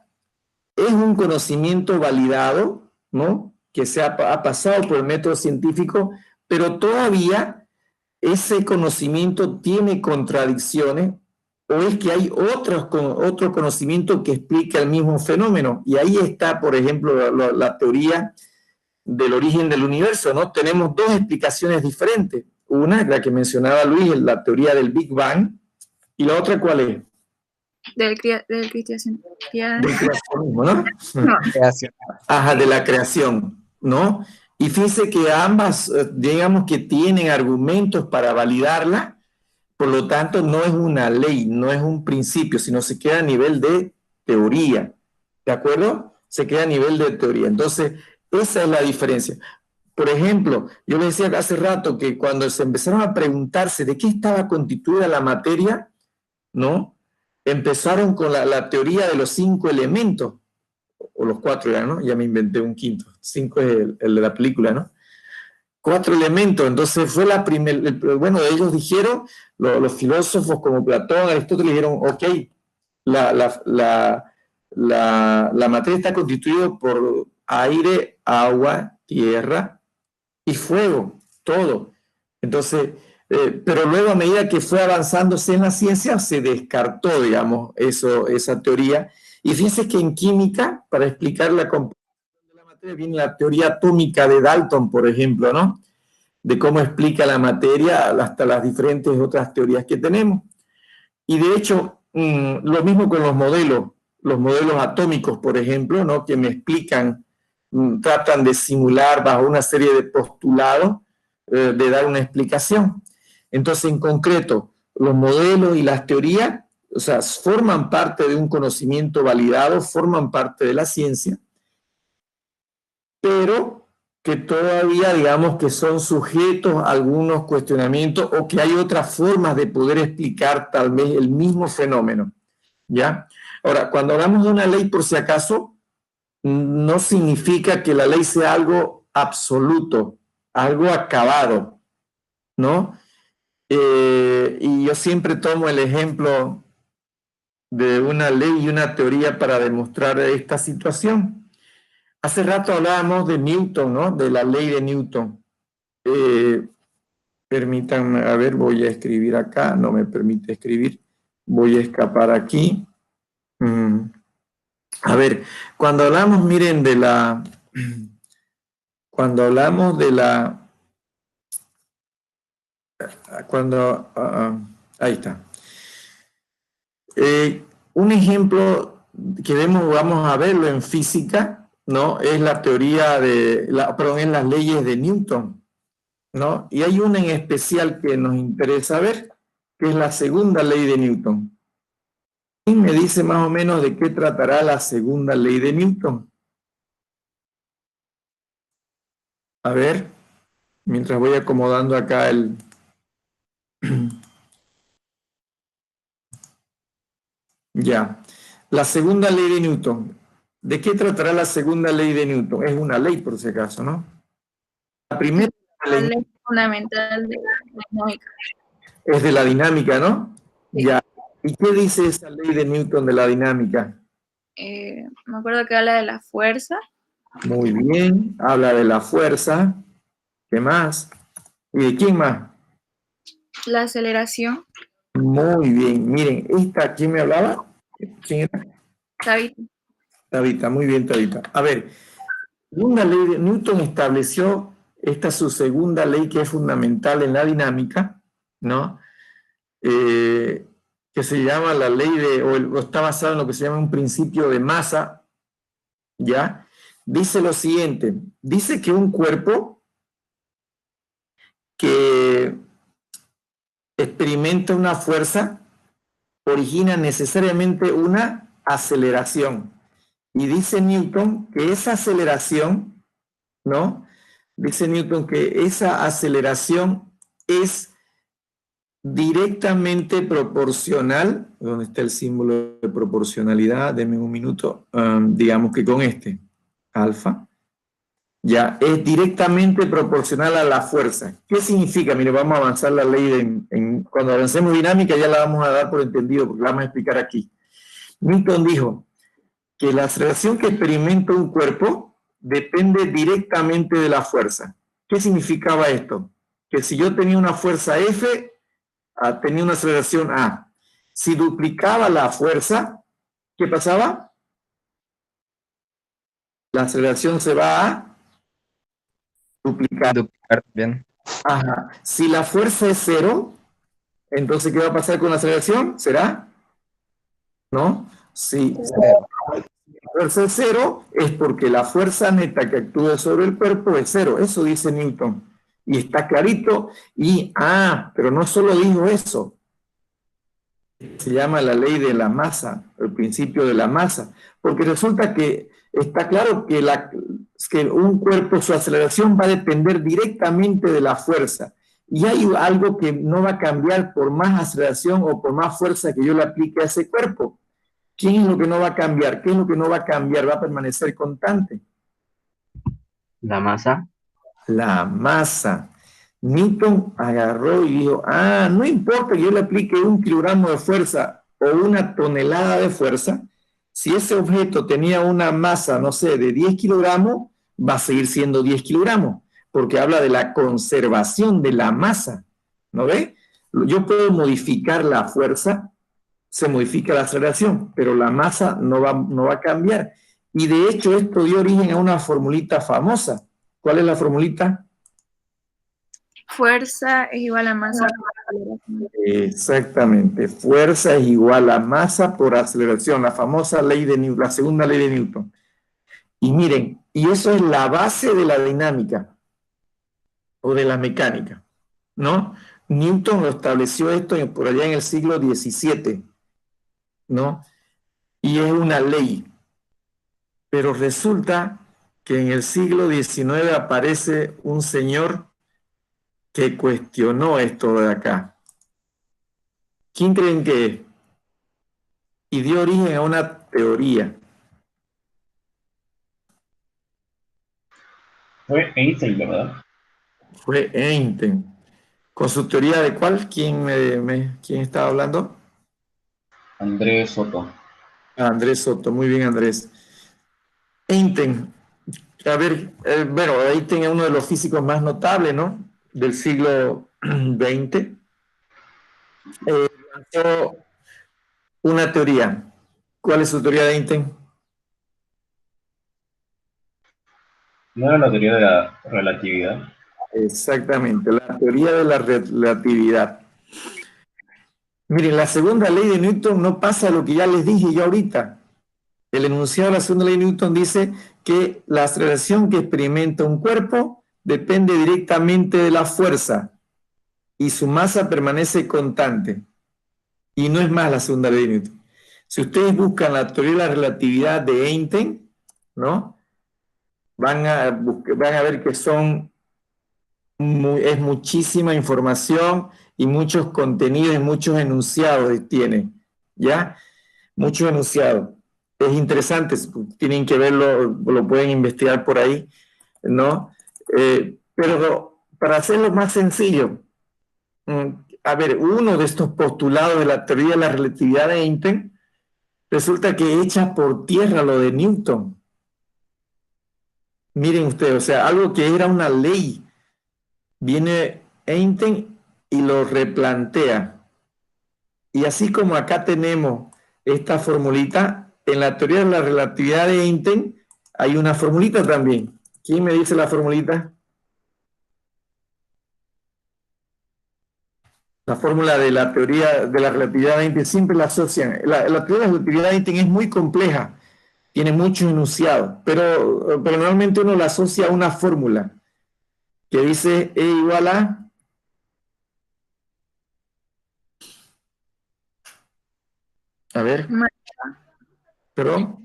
es un conocimiento validado, ¿no? Que ha pasado por el método científico, pero todavía ese conocimiento tiene contradicciones o es que hay otro conocimiento que explica el mismo fenómeno. Y ahí está, por ejemplo, la teoría del origen del universo, ¿no? Tenemos dos explicaciones diferentes. Una, la que mencionaba Luis, la teoría del Big Bang, y la otra, ¿cuál es? Del cristianismo. Del creacionismo, ¿no? No. Ajá, de la creación, ¿no? Y fíjense que ambas, digamos que tienen argumentos para validarla, por lo tanto no es una ley, no es un principio, sino se queda a nivel de teoría, ¿de acuerdo? Se queda a nivel de teoría. Entonces, esa es la diferencia. Por ejemplo, yo les decía hace rato que cuando se empezaron a preguntarse de qué estaba constituida la materia, ¿no? Empezaron con la teoría de los 5 elementos, o los 4 ya, ¿no? Ya me inventé un quinto. 5 es el de la película, ¿no? 4 elementos. Entonces fue la primera, bueno, ellos dijeron, los filósofos como Platón, Aristóteles dijeron, ok, la materia está constituida por aire, agua, tierra y fuego, todo. Entonces, pero luego a medida que fue avanzándose en la ciencia, se descartó, digamos, esa teoría. Y fíjense que en química, para explicar la composición de la materia, viene la teoría atómica de Dalton, por ejemplo, ¿no? De cómo explica la materia hasta las diferentes otras teorías que tenemos. Y de hecho, lo mismo con los modelos atómicos, por ejemplo, ¿no? Que me explican, tratan de simular bajo una serie de postulados, de dar una explicación. Entonces, en concreto, los modelos y las teorías, o sea, forman parte de un conocimiento validado, forman parte de la ciencia, pero que todavía, digamos, que son sujetos a algunos cuestionamientos o que hay otras formas de poder explicar tal vez el mismo fenómeno, ¿ya? Ahora, cuando hablamos de una ley, por si acaso, no significa que la ley sea algo absoluto, algo acabado, ¿no? Y yo siempre tomo el ejemplo de una ley y una teoría para demostrar esta situación. Hace rato hablábamos de Newton, ¿no? De la ley de Newton. Permítanme, a ver, voy a escribir acá, no me permite escribir. Voy a escapar aquí. A ver, cuando hablamos, miren, cuando hablamos de la, ahí está. Un ejemplo que vamos a verlo en física, ¿no? Es la teoría perdón, en las leyes de Newton, ¿no? Y hay una en especial que nos interesa ver, que es la segunda ley de Newton. ¿Quién me dice más o menos de qué tratará la segunda ley de Newton? A ver, mientras voy acomodando acá el... Ya. La segunda ley de Newton. ¿De qué tratará la segunda ley de Newton? Es una ley, por si acaso, ¿no? La primera La ley ley fundamental de la dinámica. es de la dinámica, ¿no? Ya. ¿Y qué dice esa ley de Newton de la dinámica? Me acuerdo que habla de la fuerza. Muy bien. Habla de la fuerza. ¿Qué más? ¿Y de quién más? La aceleración. Muy bien. Miren, ¿quién me hablaba? ¿Quién era? Tabita. Tabita, muy bien, Tabita. A ver, una ley de Newton estableció esta su segunda ley que es fundamental en la dinámica, ¿no? Que se llama la ley o está basada en lo que se llama un principio de masa, ¿ya? Dice lo siguiente, dice que un cuerpo que experimenta una fuerza origina necesariamente una aceleración. Y dice Newton que esa aceleración, ¿no? Dice Newton que esa aceleración es directamente proporcional, ¿dónde está el símbolo de proporcionalidad? Denme un minuto, digamos que con alfa, ya, es directamente proporcional a la fuerza. ¿Qué significa? Mire, vamos a avanzar la ley, cuando avancemos dinámica ya la vamos a dar por entendido, porque la vamos a explicar aquí. Newton dijo que la aceleración que experimenta un cuerpo depende directamente de la fuerza. ¿Qué significaba esto? Que si yo tenía una fuerza F, tenía una aceleración A. Si duplicaba la fuerza, ¿qué pasaba? La aceleración se va a duplicar. Bien. Ajá. Si la fuerza es cero, entonces ¿qué va a pasar con la aceleración? ¿Será? ¿No? Si la fuerza es cero, es porque la fuerza neta que actúa sobre el cuerpo es cero. Eso dice Newton. Y está clarito. Pero no solo dijo eso. Se llama la ley de la masa, el principio de la masa, porque resulta que está claro que un cuerpo, su aceleración va a depender directamente de la fuerza, y hay algo que no va a cambiar por más aceleración o por más fuerza que yo le aplique a ese cuerpo. ¿Quién es lo que no va a cambiar? ¿Qué es lo que no va a cambiar? Va a permanecer constante. La masa. La masa. Newton agarró y dijo, no importa que yo le aplique 1 kilogramo de fuerza o 1 tonelada de fuerza, si ese objeto tenía una masa, no sé, de 10 kilogramos, va a seguir siendo 10 kilogramos, porque habla de la conservación de la masa, ¿no ve? Yo puedo modificar la fuerza, se modifica la aceleración, pero la masa no va a cambiar. Y de hecho esto dio origen a una formulita famosa. ¿Cuál es la formulita? Fuerza es igual a masa. Exactamente, fuerza es igual a masa por aceleración, la famosa ley de Newton, la segunda ley de Newton. Y miren, y eso es la base de la dinámica o de la mecánica, ¿no? Newton lo estableció esto por allá en el siglo XVII, ¿no? Y es una ley. Pero resulta que en el siglo XIX aparece un señor que cuestionó esto de acá. ¿Quién creen que es? Y dio origen a una teoría. Fue Einstein, ¿verdad? Fue Einstein. ¿Con su teoría de cuál? ¿Quién estaba hablando? Andrés Soto. Andrés Soto, muy bien, Andrés. Einstein, a ver, bueno, Einstein es uno de los físicos más notables, ¿no? Del siglo XX. Lanzó una teoría. ¿Cuál es su teoría de Einstein? ¿No era la teoría de la relatividad? Exactamente, la teoría de la relatividad. Miren, la segunda ley de Newton no pasa lo que ya les dije yo ahorita. El enunciado de la segunda ley de Newton dice que la aceleración que experimenta un cuerpo depende directamente de la fuerza y su masa permanece constante. Y no es más la segunda ley de Newton. Si ustedes buscan la teoría de la relatividad de Einstein, ¿no? Van a ver que es muchísima información y muchos contenidos y muchos enunciados tiene, ¿ya? Muchos enunciados. Es interesante, tienen que verlo, lo pueden investigar por ahí, ¿no? Pero para hacerlo más sencillo, a ver, uno de estos postulados de la teoría de la relatividad de Einstein resulta que echa por tierra lo de Newton. Miren ustedes, o sea, algo que era una ley, viene Einstein y lo replantea. Y así como acá tenemos esta formulita, en la teoría de la relatividad de Einstein hay una formulita también. ¿Quién me dice la formulita? La fórmula de la teoría de la relatividad de Einstein siempre la asocian. La teoría de la relatividad de Einstein es muy compleja, tiene muchos enunciados, pero normalmente uno la asocia a una fórmula que dice E igual a ver, perdón,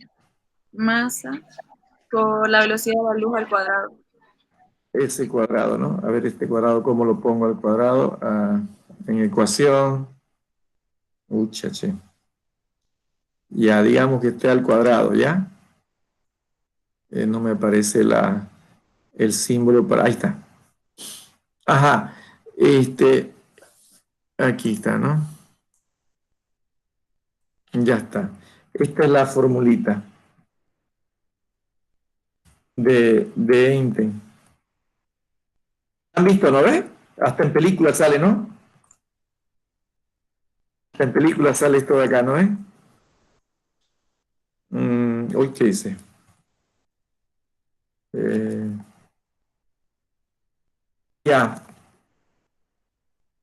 Masa por la velocidad de la luz al cuadrado. ese cuadrado, ¿no? A ver este cuadrado, ¿cómo lo pongo al cuadrado? En ecuación, che. Ya, digamos que esté al cuadrado, ¿ya? No me aparece el símbolo para... Ahí está. Ajá, aquí está, ¿no? Ya está. Esta es la formulita de Einstein. ¿Han visto, no ves? Hasta en película sale, ¿no? Hasta en película sale esto de acá, ¿no es? Hoy, ¿qué dice? Ya,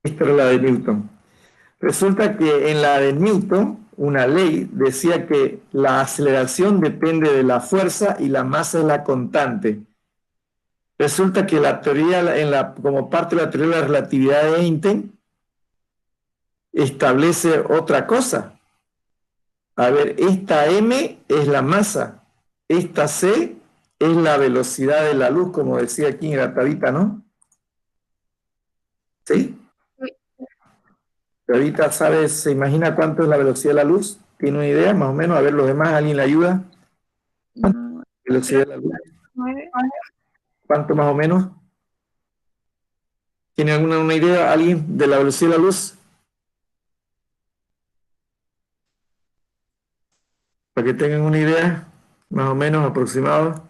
esta era la de Newton. Resulta que en la de Newton, una ley decía que la aceleración depende de la fuerza y la masa es la constante. Resulta que la teoría, como parte de la teoría de la relatividad de Einstein, establece otra cosa. A ver, esta m es la masa, esta c es la velocidad de la luz, como decía aquí en la tablita, ¿no? ¿Sí? Ahorita sabes, ¿se imagina cuánto es la velocidad de la luz? ¿Tiene una idea más o menos? A ver, los demás, ¿alguien le ayuda? No, ¿Velocidad de la luz? 9. ¿Cuánto más o menos? ¿Tiene alguna una idea alguien de la velocidad de la luz? Para que tengan una idea, más o menos aproximado.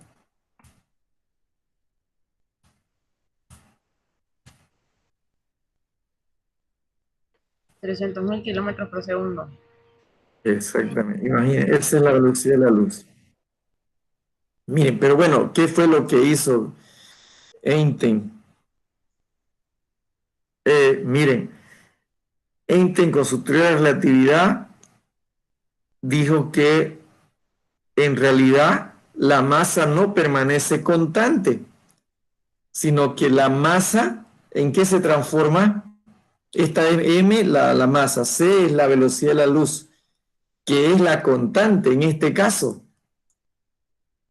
$300.000 kilómetros por segundo. Exactamente, imaginen, esa es la velocidad de la luz. Miren, pero bueno, ¿qué fue lo que hizo Einstein? Miren, Einstein con su teoría de relatividad dijo que en realidad la masa no permanece constante, sino que la masa, ¿en qué se transforma? Esta es m, la masa, c es la velocidad de la luz, que es la constante en este caso.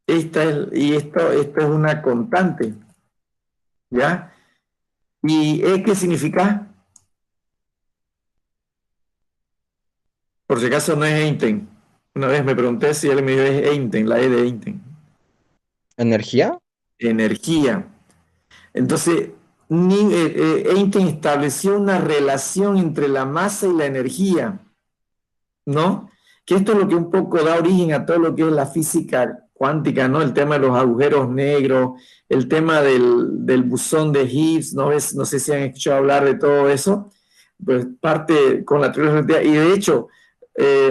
Esto es una constante, ¿ya? ¿Y E qué significa? Por si acaso no es Einstein. Una vez me pregunté si él me dijo es Einstein, la E de Einstein. ¿Energía? Energía. Entonces, Einstein estableció una relación entre la masa y la energía, ¿no? Que esto es lo que un poco da origen a todo lo que es la física cuántica, ¿no? El tema de los agujeros negros, el tema del bosón de Higgs, ¿no? No sé si han escuchado hablar de todo eso, pues parte con la teoría de la relatividad, y de hecho,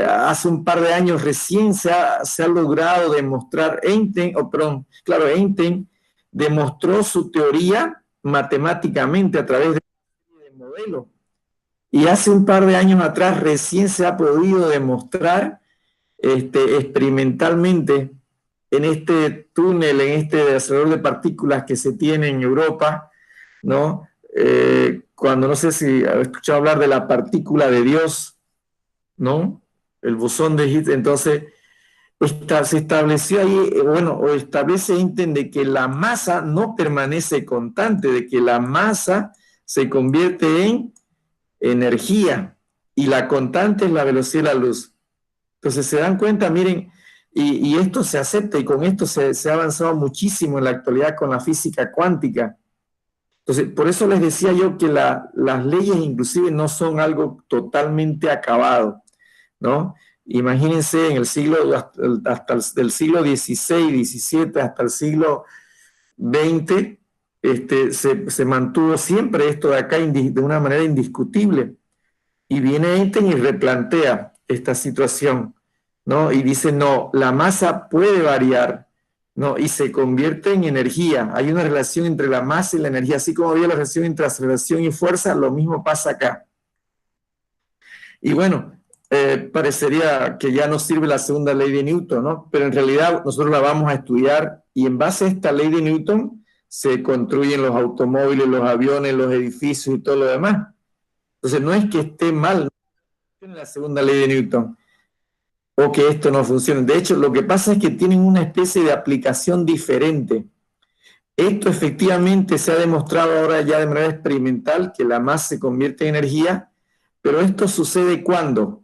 hace un par de años recién se ha logrado demostrar, Einstein demostró su teoría matemáticamente a través de modelos. Y hace un par de años atrás recién se ha podido demostrar experimentalmente en este túnel, en este acelerador de partículas que se tiene en Europa, ¿no? Cuando no sé si has escuchado hablar de la partícula de Dios, ¿no? El bosón de Higgs. Entonces, se estableció ahí, o establece Einstein de que la masa no permanece constante, de que la masa se convierte en energía y la constante es la velocidad de la luz. Entonces se dan cuenta, miren, y esto se acepta y con esto se ha avanzado muchísimo en la actualidad con la física cuántica. Entonces, por eso les decía yo que las leyes inclusive no son algo totalmente acabado, ¿no? Imagínense en el siglo, hasta el siglo XVI, XVII, hasta el siglo XX, se mantuvo siempre esto de acá de una manera indiscutible. Y viene Einstein y replantea esta situación, ¿no? Y dice, no, la masa puede variar, ¿no? Y se convierte en energía. Hay una relación entre la masa y la energía. Así como había la relación entre aceleración y fuerza, lo mismo pasa acá. Y bueno, parecería que ya no sirve la segunda ley de Newton, ¿no? Pero en realidad nosotros la vamos a estudiar y en base a esta ley de Newton se construyen los automóviles, los aviones, los edificios y todo lo demás. Entonces no es que esté mal la segunda ley de Newton o que esto no funcione. De hecho, lo que pasa es que tienen una especie de aplicación diferente. Esto efectivamente se ha demostrado ahora ya de manera experimental que la masa se convierte en energía, pero esto sucede ¿cuándo?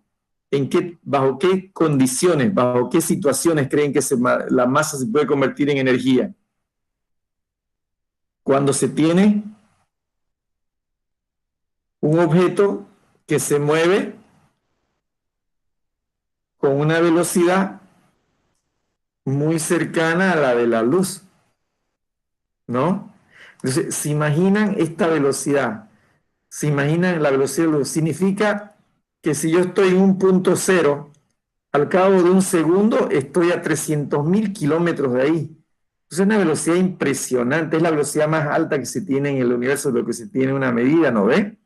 ¿Bajo qué condiciones, bajo qué situaciones creen que la masa se puede convertir en energía? Cuando se tiene un objeto que se mueve con una velocidad muy cercana a la de la luz, ¿no? Entonces, ¿se imaginan esta velocidad? ¿Se imaginan la velocidad de la luz? Significa que si yo estoy en un punto cero, al cabo de un segundo estoy a 300.000 kilómetros de ahí. Es una velocidad impresionante, es la velocidad más alta que se tiene en el universo, de lo que se tiene una medida, ¿no ve?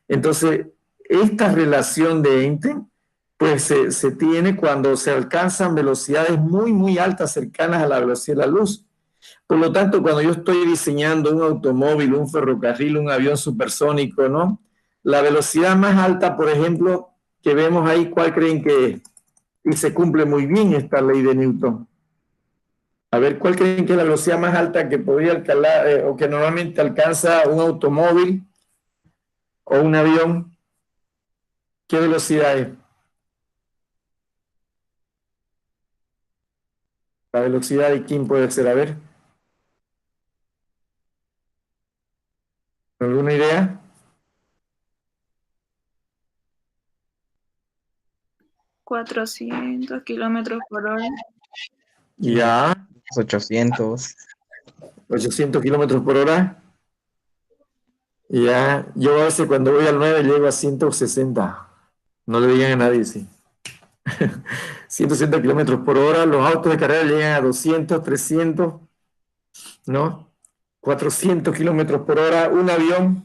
Entonces, esta relación de Einstein, pues se tiene cuando se alcanzan velocidades muy, muy altas, cercanas a la velocidad de la luz. Por lo tanto, cuando yo estoy diseñando un automóvil, un ferrocarril, un avión supersónico, ¿no? La velocidad más alta, por ejemplo, que vemos ahí, ¿cuál creen que es? Y se cumple muy bien esta ley de Newton. A ver, ¿cuál creen que es la velocidad más alta que podría alcanzar, o que normalmente alcanza un automóvil o un avión? ¿Qué velocidad es? La velocidad de quién puede ser, a ver. ¿Alguna idea? ¿400 kilómetros por hora? Ya, 800. 800 kilómetros por hora. Ya, yo a veces cuando voy al 9 llego a 160. No le digan a nadie, sí. 160 kilómetros por hora. Los autos de carrera llegan a 200, 300, ¿no? 400 kilómetros por hora. Un avión,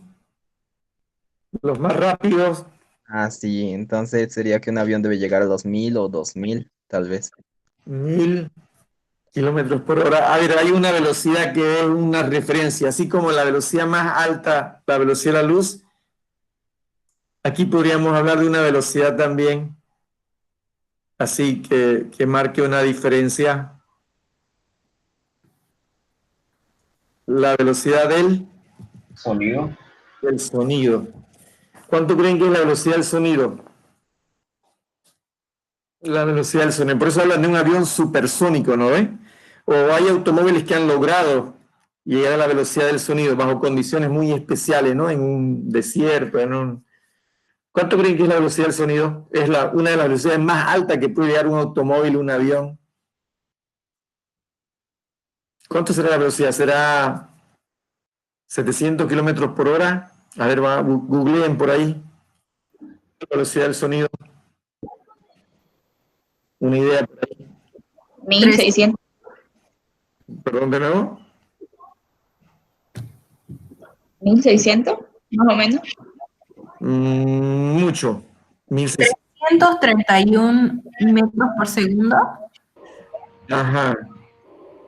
los más rápidos, Ah, sí, entonces sería que un avión debe llegar a 2000 o 2000, tal vez. 1000 kilómetros por hora. A ver, hay una velocidad que es una referencia, así como la velocidad más alta, la velocidad de la luz. Aquí podríamos hablar de una velocidad también, así que marque una diferencia. La velocidad del Sonido. sonido. ¿Cuánto creen que es la velocidad del sonido? La velocidad del sonido. Por eso hablan de un avión supersónico, ¿no ven? O hay automóviles que han logrado y llegar a la velocidad del sonido bajo condiciones muy especiales, ¿no? En un desierto, ¿Cuánto creen que es la velocidad del sonido? Es una de las velocidades más altas que puede llegar un automóvil, un avión. ¿Cuánto será la velocidad? ¿Será 700 kilómetros por hora? A ver, googleen por ahí. La velocidad del sonido. Una idea por ahí. 1600. Perdón, de nuevo. 1600, más o menos. Mucho. 1600. 331 metros por segundo. Ajá.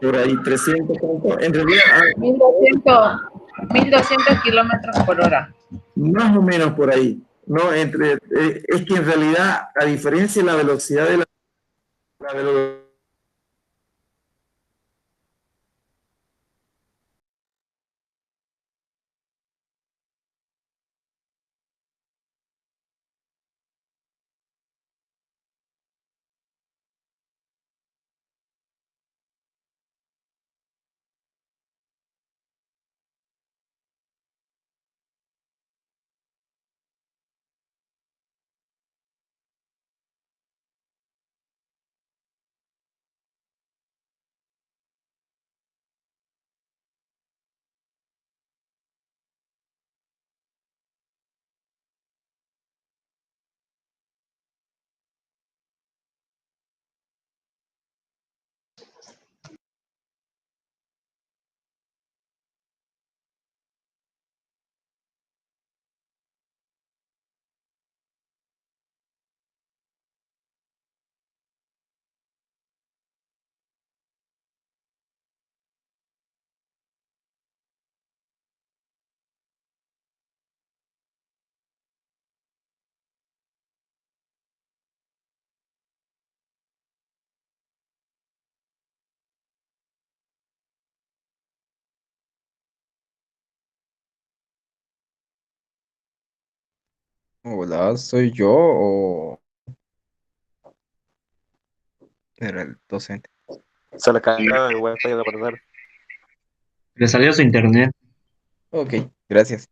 Por ahí, 300. ¿Cuánto? En realidad, 1200 kilómetros por hora. más o menos por ahí. No, es que en realidad, a diferencia de la velocidad de la velocidad. Hola, ¿soy yo o era el docente? Se le cayó el wifi de verdad. Le salió su internet. Ok, gracias.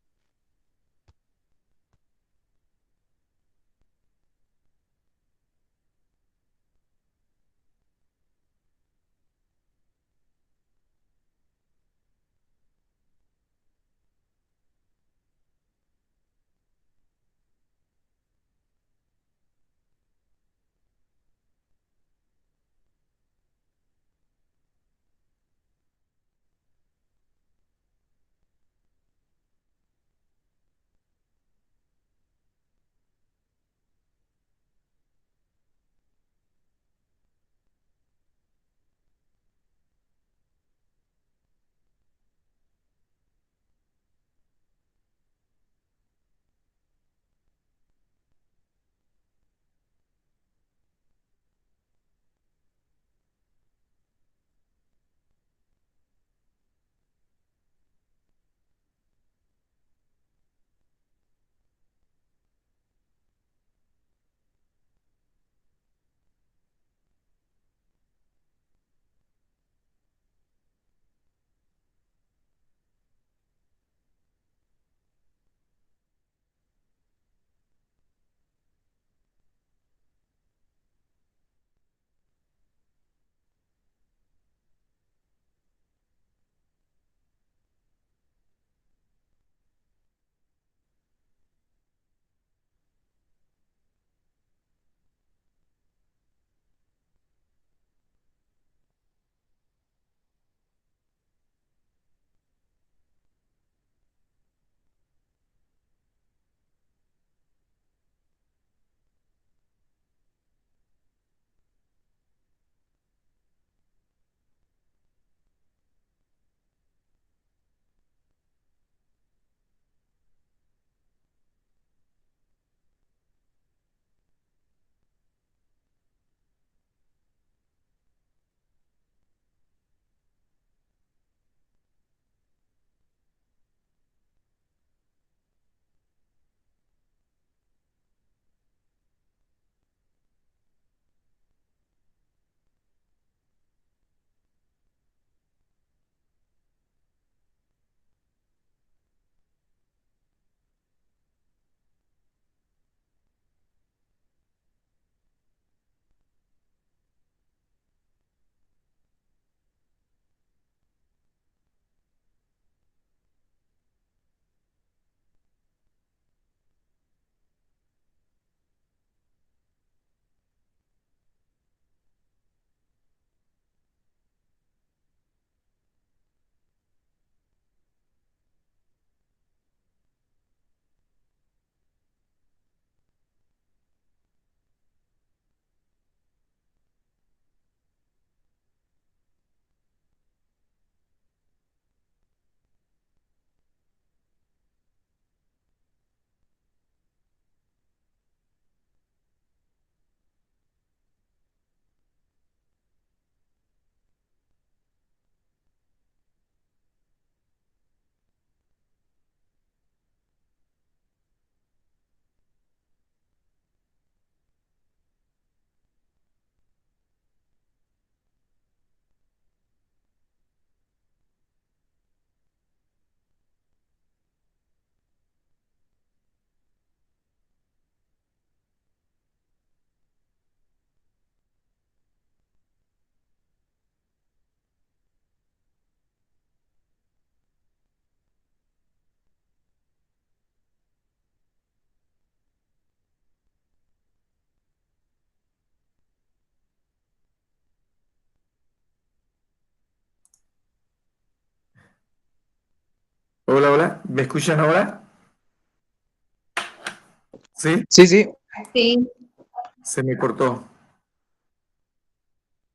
Hola, hola, ¿me escuchan ahora? ¿Sí? Sí, sí. Sí. Se me cortó.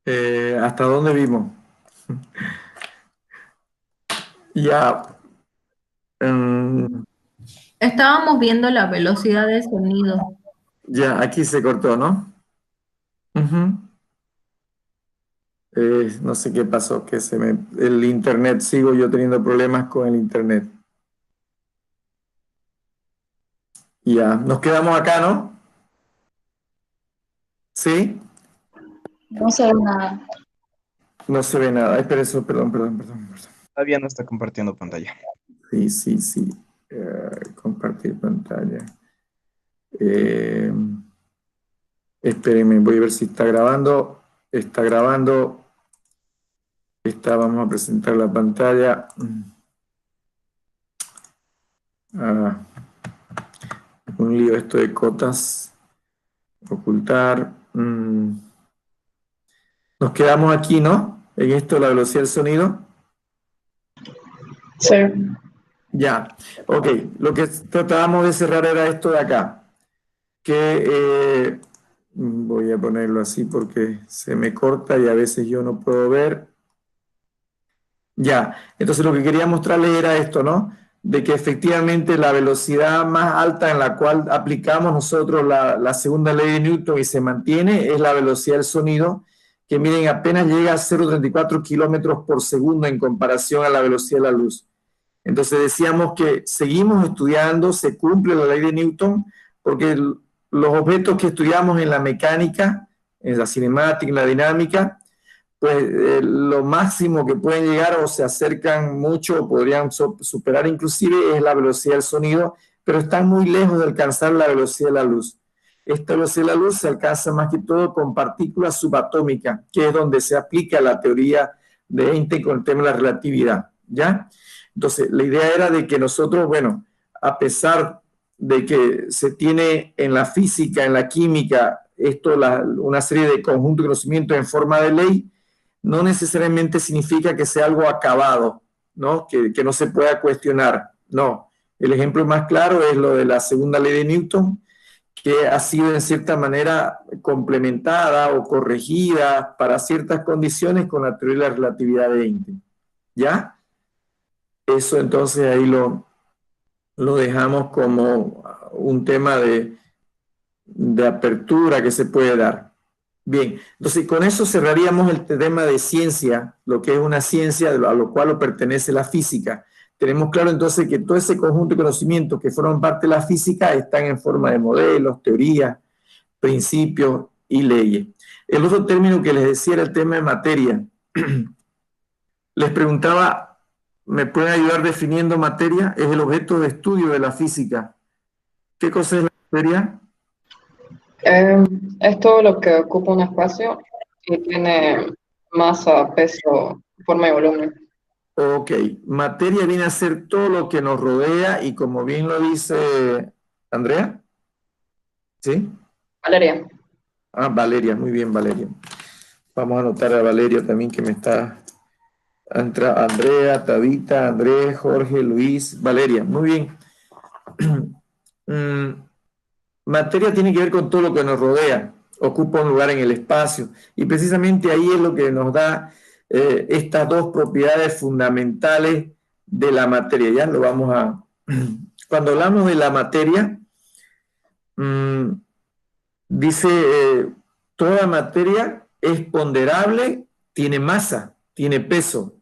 ¿Hasta dónde vimos? Ya. Estábamos viendo la velocidad del sonido. Ya, aquí se cortó, ¿no? Ujú. No sé qué pasó, que el internet, sigo yo teniendo problemas con el internet. Ya, nos quedamos acá, ¿no? ¿Sí? No se ve nada. No se ve nada. Espera eso, perdón. Todavía no está compartiendo pantalla. Sí. Compartir pantalla. Espérenme, voy a ver si está grabando. Está grabando. Vamos a presentar la pantalla. Un lío esto de cotas. Ocultar. Nos quedamos aquí, ¿no? En esto, la velocidad del sonido. Sí. Ya, ok. Lo que tratábamos de cerrar era esto de acá. Voy a ponerlo así porque se me corta y a veces yo no puedo ver. Ya, entonces lo que quería mostrarles era esto, ¿no? De que efectivamente la velocidad más alta en la cual aplicamos nosotros la segunda ley de Newton y se mantiene es la velocidad del sonido, que miren, apenas llega a 0,34 kilómetros por segundo en comparación a la velocidad de la luz. Entonces decíamos que seguimos estudiando, se cumple la ley de Newton, porque los objetos que estudiamos en la mecánica, en la cinemática, en la dinámica, pues lo máximo que pueden llegar o se acercan mucho o podrían superar inclusive es la velocidad del sonido, pero están muy lejos de alcanzar la velocidad de la luz. Esta velocidad de la luz se alcanza más que todo con partículas subatómicas, que es donde se aplica la teoría de Einstein con el tema de la relatividad, ¿ya? Entonces, la idea era de que nosotros, bueno, a pesar de que se tiene en la física, en la química, una serie de conjuntos de conocimientos en forma de ley, no necesariamente significa que sea algo acabado, ¿no? Que no se pueda cuestionar. No. El ejemplo más claro es lo de la segunda ley de Newton, que ha sido en cierta manera complementada o corregida para ciertas condiciones con la teoría de la relatividad de Einstein. ¿Ya? Eso entonces ahí lo dejamos como un tema de apertura que se puede dar. Bien, entonces con eso cerraríamos el tema de ciencia, lo que es una ciencia a lo cual pertenece la física. Tenemos claro entonces que todo ese conjunto de conocimientos que forman parte de la física están en forma de modelos, teorías, principios y leyes. El otro término que les decía era el tema de materia. Les preguntaba, ¿me pueden ayudar definiendo materia? Es el objeto de estudio de la física. ¿Qué cosa es la materia? Es todo lo que ocupa un espacio y tiene masa, peso, forma y volumen. Ok, materia viene a ser todo lo que nos rodea y como bien lo dice Andrea, ¿sí? Valeria. Valeria, muy bien, Valeria. Vamos a anotar a Valeria también que me está... Andrea, Tabita, Andrés, Jorge, Luis, Valeria, muy bien. Materia tiene que ver con todo lo que nos rodea, ocupa un lugar en el espacio y precisamente ahí es lo que nos da estas dos propiedades fundamentales de la materia. Ya lo vamos a... Cuando hablamos de la materia, dice, toda materia es ponderable, tiene masa, tiene peso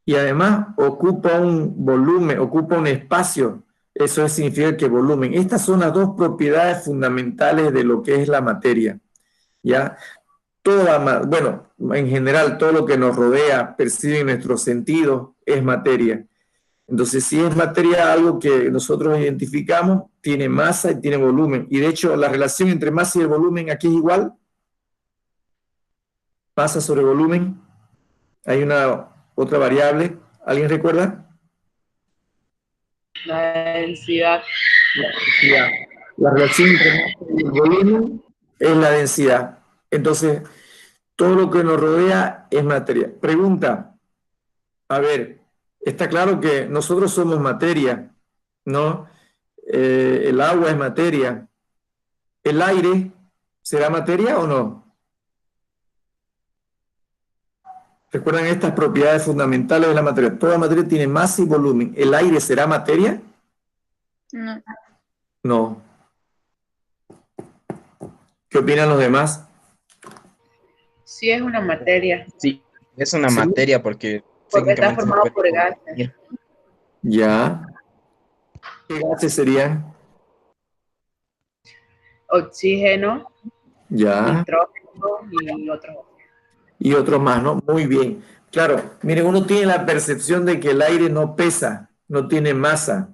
y además ocupa un volumen, ocupa un espacio. Eso significa que volumen. Estas son las dos propiedades fundamentales de lo que es la materia. ¿Ya? Bueno, en general, todo lo que nos rodea, percibe en nuestros sentidos, es materia. Entonces, si es materia algo que nosotros identificamos, tiene masa y tiene volumen. Y de hecho, la relación entre masa y el volumen aquí es igual. Masa sobre volumen. Hay una otra variable. ¿Alguien recuerda? La densidad. La relación entre masa y el volumen es la densidad. Entonces, todo lo que nos rodea es materia. Pregunta, a ver, Está claro que nosotros somos materia, ¿no? El agua es materia. ¿El aire será materia o no? ¿Recuerdan estas propiedades fundamentales de la materia? Toda materia tiene masa y volumen. ¿El aire será materia? No. No. ¿Qué opinan los demás? Sí es una materia, Sí, es una Sí. materia porque porque está técnicamente se formado puede por gases. convertir. Ya. ¿Qué gases serían? Oxígeno, Ya. nitrógeno y otros. Y otros más, ¿no? Muy bien. Claro, miren, uno tiene la percepción de que el aire no pesa, no tiene masa,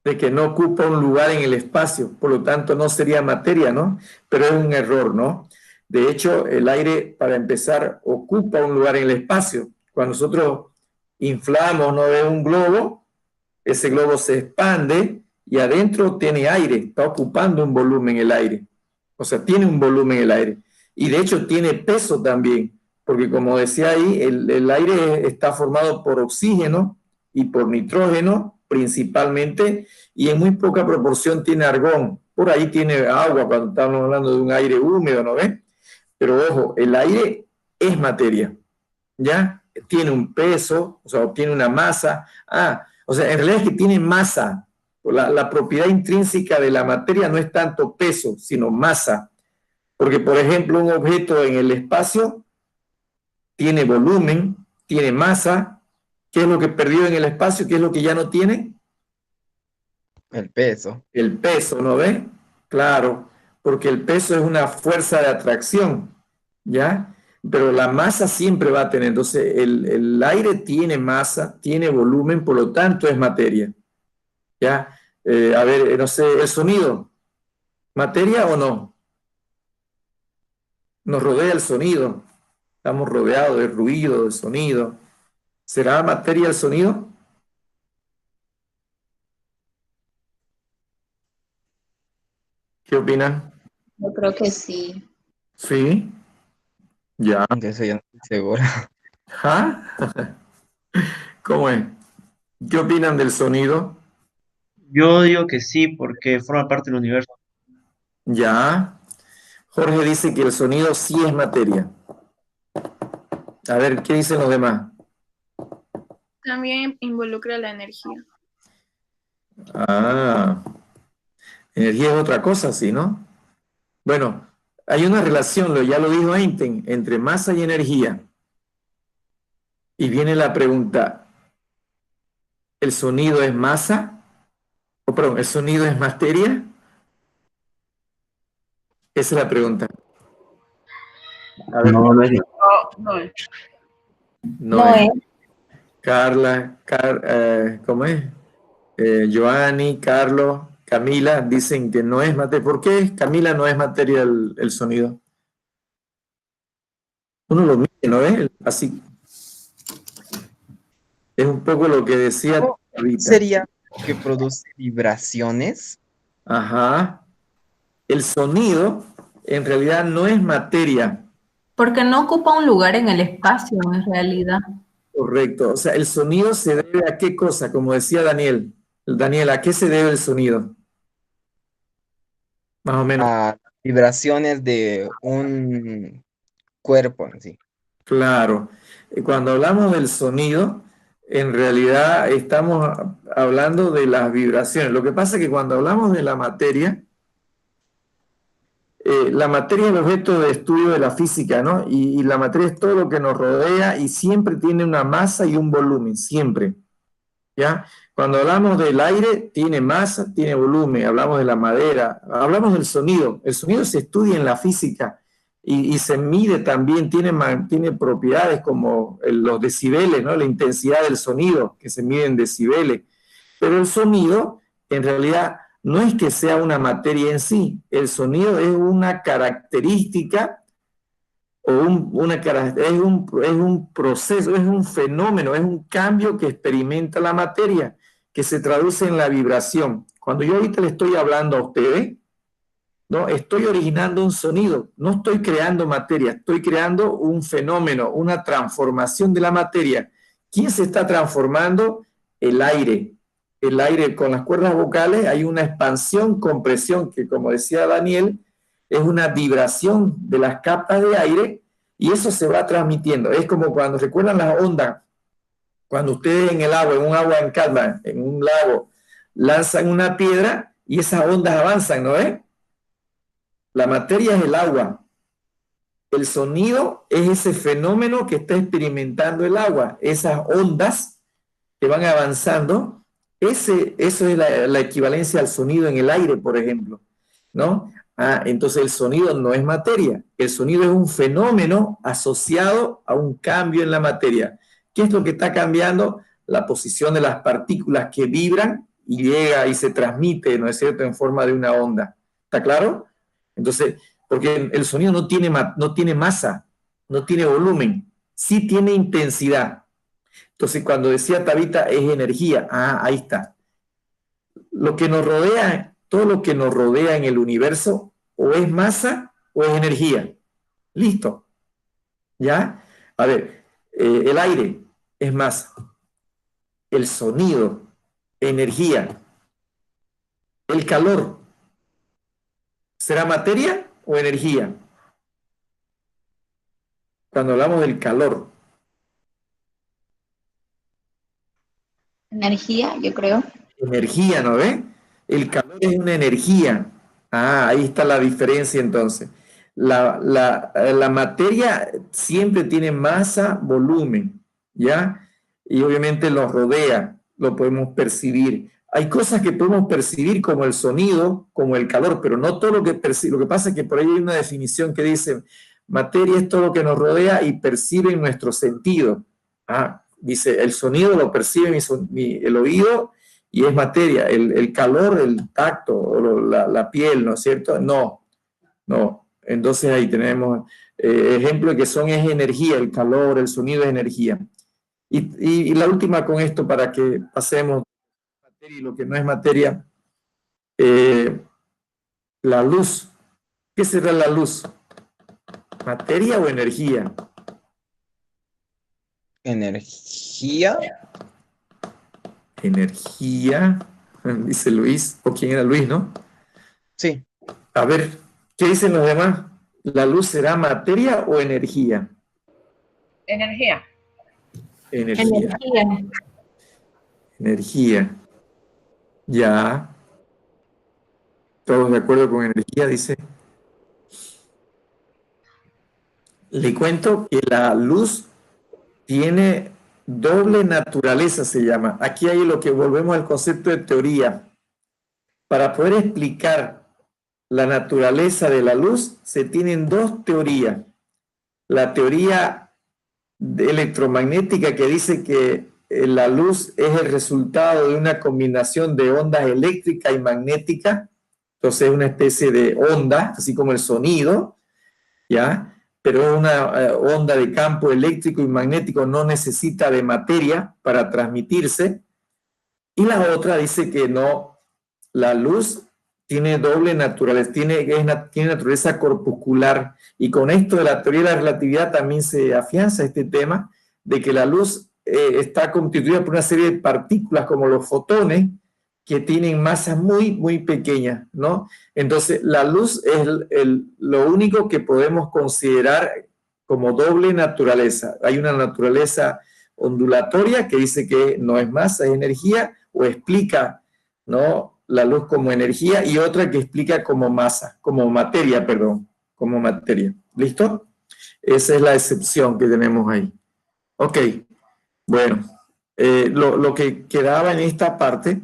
de que no ocupa un lugar en el espacio, por lo tanto no sería materia, ¿no? Pero es un error, ¿no? De hecho, el aire, para empezar, ocupa un lugar en el espacio. Cuando nosotros inflamos, ¿no?, de un globo, ese globo se expande y adentro tiene aire, está ocupando un volumen el aire. O sea, tiene un volumen el aire. Y de hecho tiene peso también, porque como decía ahí, el aire está formado por oxígeno y por nitrógeno principalmente, y en muy poca proporción tiene argón. Por ahí tiene agua cuando estamos hablando de un aire húmedo, ¿no ven? Pero ojo, el aire es materia, ¿ya? Tiene un peso, o sea, tiene una masa. O sea, en realidad es que tiene masa. La propiedad intrínseca de la materia no es tanto peso, sino masa. Porque, por ejemplo, un objeto en el espacio tiene volumen, tiene masa. ¿Qué es lo que perdió en el espacio? ¿Qué es lo que ya no tiene? El peso. El peso, ¿no ve? Claro, porque el peso es una fuerza de atracción, ¿ya? Pero la masa siempre va a tener. Entonces, el aire tiene masa, tiene volumen, por lo tanto es materia, ¿ya? A ver, no sé, el sonido, ¿materia o no? Nos rodea el sonido. Estamos rodeados de ruido, de sonido. ¿Será materia el sonido? ¿Qué opinan? Yo creo que sí. Sí, ya. De eso ya no estoy seguro. ¿Ah? ¿Cómo es? ¿Qué opinan del sonido? Yo digo que sí, porque forma parte del universo. Ya. Jorge dice que el sonido sí es materia. A ver, ¿qué dicen los demás? También involucra la energía. Ah, energía es otra cosa, sí, ¿no? Bueno, hay una relación, ya lo dijo Einstein, entre masa y energía. Y viene la pregunta, ¿el sonido es masa? O perdón, ¿el sonido es materia? Esa es la pregunta. A ver, No, no es. No es. no es. Carla, ¿cómo es? Joanny, Carlos, Camila dicen que no es materia. ¿Por qué, Camila, no es materia el sonido? Uno lo mide, ¿no es? Así. Es un poco lo que decía ¿Cómo Rita. sería que produce vibraciones? Ajá. El sonido en realidad no es materia. Porque no ocupa un lugar en el espacio, en realidad. Correcto. O sea, el sonido se debe a qué cosa, como decía Daniel. Daniel, ¿a qué se debe el sonido? Más o menos. A vibraciones de un cuerpo en sí. Claro. Cuando hablamos del sonido, en realidad estamos hablando de las vibraciones. Lo que pasa es que cuando hablamos de la materia es el objeto de estudio de la física, ¿no? Y la materia es todo lo que nos rodea y siempre tiene una masa y un volumen, siempre, ¿ya? Cuando hablamos del aire, tiene masa, tiene volumen, hablamos de la madera, hablamos del sonido. El sonido se estudia en la física y se mide también, tiene propiedades como los decibeles, ¿no? La intensidad del sonido, que se mide en decibeles. Pero el sonido, en realidad, no es que sea una materia en sí. El sonido es una característica o es un proceso, es un fenómeno, es un cambio que experimenta la materia, que se traduce en la vibración. Cuando yo ahorita le estoy hablando a ustedes, ¿no? Estoy originando un sonido, no estoy creando materia, estoy creando un fenómeno, una transformación de la materia ¿Quién se está transformando? El aire. El aire con las cuerdas vocales hay una expansión, compresión, que como decía Daniel, es una vibración de las capas de aire y eso se va transmitiendo. Es como cuando recuerdan las ondas, cuando ustedes en el agua, en un agua en calma, en un lago, lanzan una piedra y esas ondas avanzan, ¿no es? La materia es el agua. El sonido es ese fenómeno que está experimentando el agua. Esas ondas que van avanzando, eso es la equivalencia al sonido en el aire, por ejemplo, ¿no? Entonces el sonido no es materia. El sonido es un fenómeno asociado a un cambio en la materia. ¿Qué es lo que está cambiando? La posición de las partículas que vibran y llega y se transmite, ¿no es cierto?, en forma de una onda. ¿Está claro? Entonces, porque el sonido no tiene masa, no tiene volumen, sí tiene intensidad. Entonces, cuando decía Tabita, es energía. Ahí está. Lo que nos rodea, todo lo que nos rodea en el universo, o es masa o es energía. Listo. ¿Ya? A ver, el aire es masa. El sonido, energía. El calor, ¿será materia o energía? Cuando hablamos del calor. Energía, yo creo. Energía, ¿no ve? El calor es una energía. Ahí está la diferencia entonces. La materia siempre tiene masa, volumen, ¿ya? Y obviamente lo rodea, lo podemos percibir. Hay cosas que podemos percibir como el sonido, como el calor, pero no todo lo que percibe. Lo que pasa es que por ahí hay una definición que dice, materia es todo lo que nos rodea y percibe nuestro sentido. Dice, el sonido lo percibe el oído y es materia. El calor, el tacto, o la piel, ¿no es cierto? No. Entonces ahí tenemos ejemplos que es energía, el calor, el sonido es energía. Y la última con esto para que pasemos materia y lo que no es materia, la luz. ¿Qué será la luz? ¿Materia o energía? Energía. Energía, dice Luis, o quién era Luis, ¿no? Sí. A ver, ¿qué dicen los demás? ¿La luz será materia o energía? Energía. Energía. Ya. ¿Todos de acuerdo con energía? Dice. Le cuento que la luz tiene doble naturaleza, se llama. Aquí hay lo que volvemos al concepto de teoría. Para poder explicar la naturaleza de la luz, se tienen dos teorías. La teoría electromagnética que dice que la luz es el resultado de una combinación de ondas eléctrica y magnética, entonces es una especie de onda, así como el sonido, ¿ya? Pero es una onda de campo eléctrico y magnético, no necesita de materia para transmitirse. Y la otra dice que no, la luz tiene doble naturaleza, tiene naturaleza corpuscular, y con esto de la teoría de la relatividad también se afianza este tema de que la luz está constituida por una serie de partículas como los fotones que tienen masas muy, muy pequeñas, ¿no? Entonces, la luz es lo único que podemos considerar como doble naturaleza. Hay una naturaleza ondulatoria que dice que no es masa, es energía, o explica, ¿no?, la luz como energía, y otra que explica como masa, como materia. ¿Listo? Esa es la excepción que tenemos ahí. Ok, bueno, lo que quedaba en esta parte,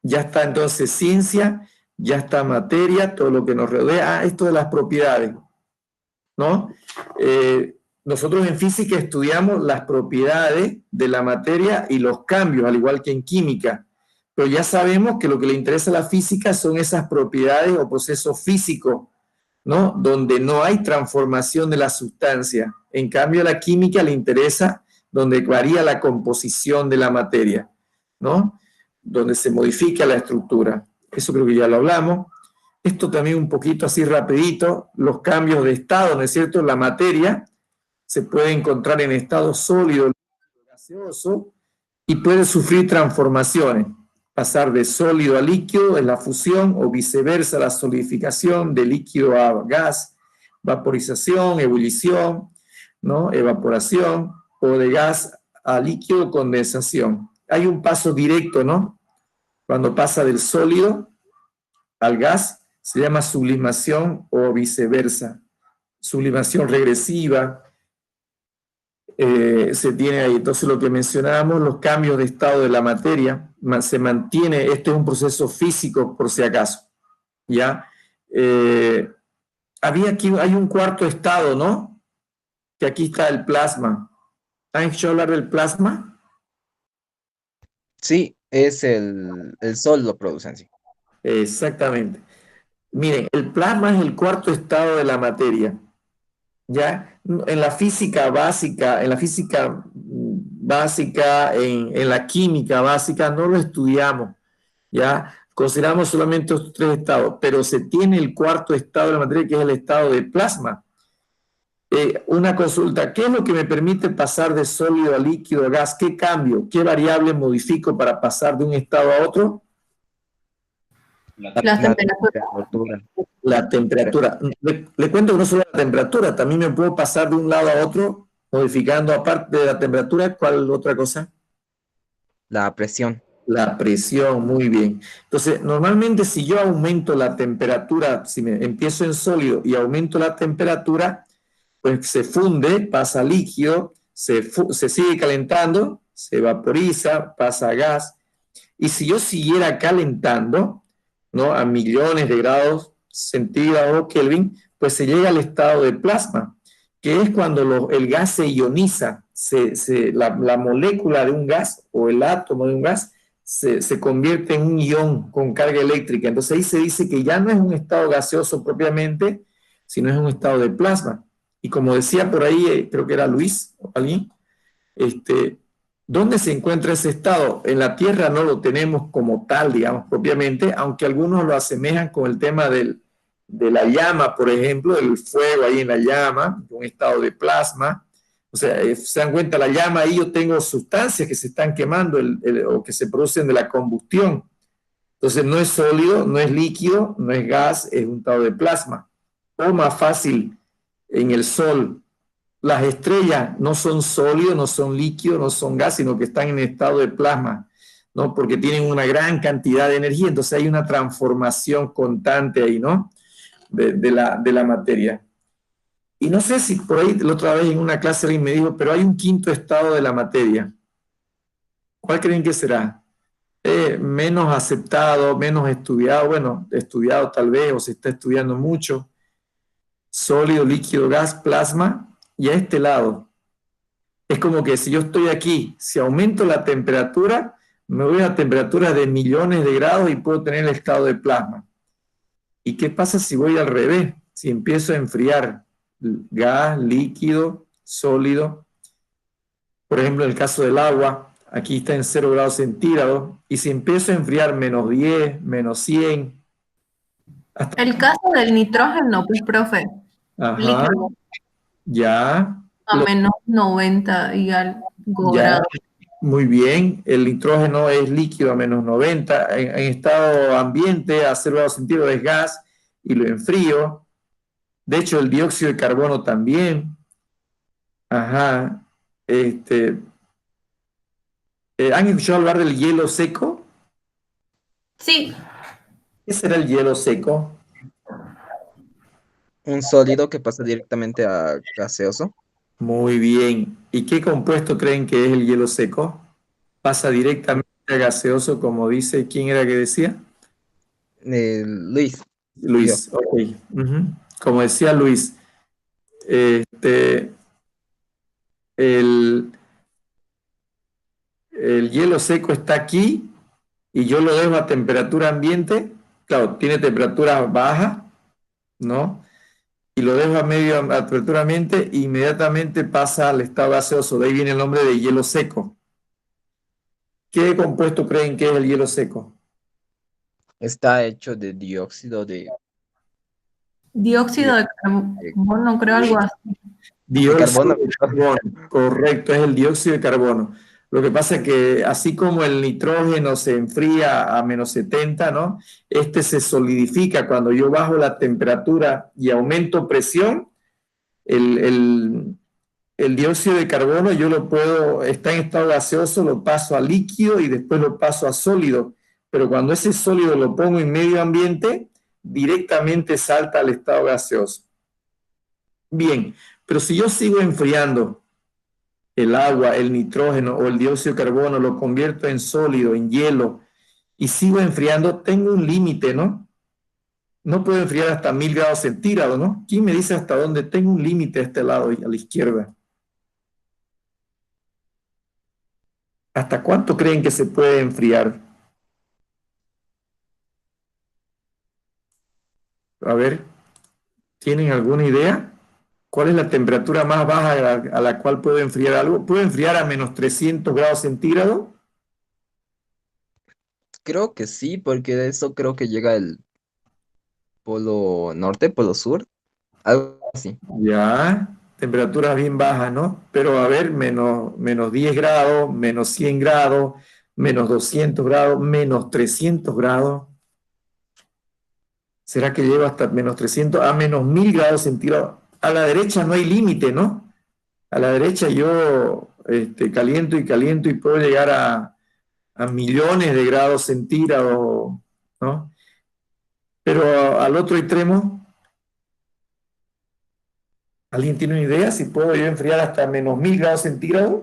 ya está entonces ciencia, ya está materia, todo lo que nos rodea. Esto de las propiedades, ¿no? Nosotros en física estudiamos las propiedades de la materia y los cambios, al igual que en química. Pero ya sabemos que lo que le interesa a la física son esas propiedades o procesos físicos, ¿no?, donde no hay transformación de la sustancia. En cambio, a la química le interesa donde varía la composición de la materia, ¿no?, donde se modifica la estructura. Eso creo que ya lo hablamos. Esto también un poquito así rapidito, los cambios de estado, ¿no es cierto? La materia se puede encontrar en estado sólido, gaseoso y puede sufrir transformaciones. Pasar de sólido a líquido es la fusión o viceversa la solidificación de líquido a gas, vaporización, ebullición, ¿no? Evaporación o de gas a líquido, condensación. Hay un paso directo, ¿no? Cuando pasa del sólido al gas se llama sublimación o viceversa. Sublimación regresiva se tiene ahí. Entonces lo que mencionábamos, los cambios de estado de la materia, se mantiene, este es un proceso físico por si acaso, ¿ya? Hay un cuarto estado, ¿no? Que aquí está el plasma. ¿Han escuchado hablar del plasma? Sí, es el sol lo produce en sí. Exactamente. Miren, el plasma es el cuarto estado de la materia. ¿Ya? En la física básica, en la química básica, no lo estudiamos, ¿ya? Consideramos solamente estos tres estados, pero se tiene el cuarto estado de la materia, que es el estado de plasma. Una consulta, ¿qué es lo que me permite pasar de sólido a líquido a gas? ¿Qué cambio? ¿Qué variable modifico para pasar de un estado a otro? La temperatura. La temperatura. Le cuento que no solo la temperatura, también me puedo pasar de un lado a otro, modificando aparte de la temperatura, ¿cuál otra cosa? La presión. La presión, muy bien. Entonces, normalmente si yo aumento la temperatura, si empiezo en sólido y aumento la temperatura, pues se funde, pasa a líquido, se sigue calentando, se vaporiza, pasa a gas. Y si yo siguiera calentando, ¿no? A millones de grados centígrados o Kelvin, pues se llega al estado de plasma, que es cuando el gas se ioniza, la molécula de un gas o el átomo de un gas se convierte en un ion con carga eléctrica. Entonces ahí se dice que ya no es un estado gaseoso propiamente, sino es un estado de plasma. Y como decía por ahí, creo que era Luis o alguien, ¿dónde se encuentra ese estado? En la Tierra no lo tenemos como tal, digamos, propiamente, aunque algunos lo asemejan con el tema de la llama, por ejemplo, del fuego ahí en la llama, un estado de plasma. O sea, se dan cuenta, la llama ahí yo tengo sustancias que se están quemando o que se producen de la combustión. Entonces no es sólido, no es líquido, no es gas, es un estado de plasma. O más fácil, en el Sol, las estrellas no son sólidos, no son líquidos, no son gas, sino que están en estado de plasma, ¿no? Porque tienen una gran cantidad de energía, entonces hay una transformación constante ahí, ¿no? De la materia. Y no sé si por ahí la otra vez en una clase alguien me dijo, pero hay un quinto estado de la materia. ¿Cuál creen que será? Menos aceptado, menos estudiado, bueno, estudiado tal vez, o se está estudiando mucho. Sólido, líquido, gas, plasma, y a este lado. Es como que si yo estoy aquí, si aumento la temperatura, me voy a temperaturas de millones de grados y puedo tener el estado de plasma. ¿Y qué pasa si voy al revés? Si empiezo a enfriar gas, líquido, sólido. Por ejemplo, en el caso del agua, aquí está en 0 grados centígrados, y si empiezo a enfriar menos 10, menos 100. El caso del nitrógeno, pues, profe. Ajá. Líquido. Ya. A menos 90 y algo grados. Muy bien, el nitrógeno es líquido a menos 90, en estado ambiente a 0 grados centígrados es gas y lo enfrío. De hecho, el dióxido de carbono también. Ajá. ¿Han escuchado hablar del hielo seco? Sí. ¿Qué será el hielo seco? Un sólido que pasa directamente a gaseoso. Muy bien. ¿Y qué compuesto creen que es el hielo seco? Pasa directamente a gaseoso, como dice, ¿quién era que decía? Luis. Luis, Yo. ok. Como decía Luis, el hielo seco está aquí y yo lo dejo a temperatura ambiente. Claro, tiene temperatura baja, ¿no? Y lo dejo a temperatura ambiente e inmediatamente pasa al estado gaseoso. De ahí viene el nombre de hielo seco. ¿Qué compuesto creen que es el hielo seco? Está hecho de dióxido de... Dióxido de carbono, creo algo así. Dióxido de carbono, correcto, es el dióxido de carbono. Lo que pasa es que así como el nitrógeno se enfría a menos 70, ¿no? Este se solidifica cuando yo bajo la temperatura y aumento presión. El dióxido de carbono yo lo puedo, está en estado gaseoso, lo paso a líquido y después lo paso a sólido. Pero cuando ese sólido lo pongo en medio ambiente, directamente salta al estado gaseoso. Bien, pero si yo sigo enfriando el agua, el nitrógeno o el dióxido de carbono, lo convierto en sólido, en hielo, y sigo enfriando, tengo un límite, ¿no? No puedo enfriar hasta 1000 grados centígrados, ¿no? ¿Quién me dice hasta dónde? Tengo un límite a este lado y a la izquierda. ¿Hasta cuánto creen que se puede enfriar? A ver, ¿tienen alguna idea? ¿Cuál es la temperatura más baja a la cual puedo enfriar algo? ¿Puedo enfriar a menos 300 grados centígrados? Creo que sí, porque de eso creo que llega el polo norte, polo sur, algo así. Ya, temperaturas bien bajas, ¿no? Pero a ver, menos 10 grados, menos 100 grados, menos 200 grados, menos 300 grados. ¿Será que llego hasta menos 300? A menos 1000 grados centígrados. A la derecha no hay límite, ¿no? A la derecha yo caliento y caliento y puedo llegar a millones de grados centígrados, ¿no? Pero al otro extremo, ¿alguien tiene una idea si puedo yo enfriar hasta menos 1000 grados centígrados?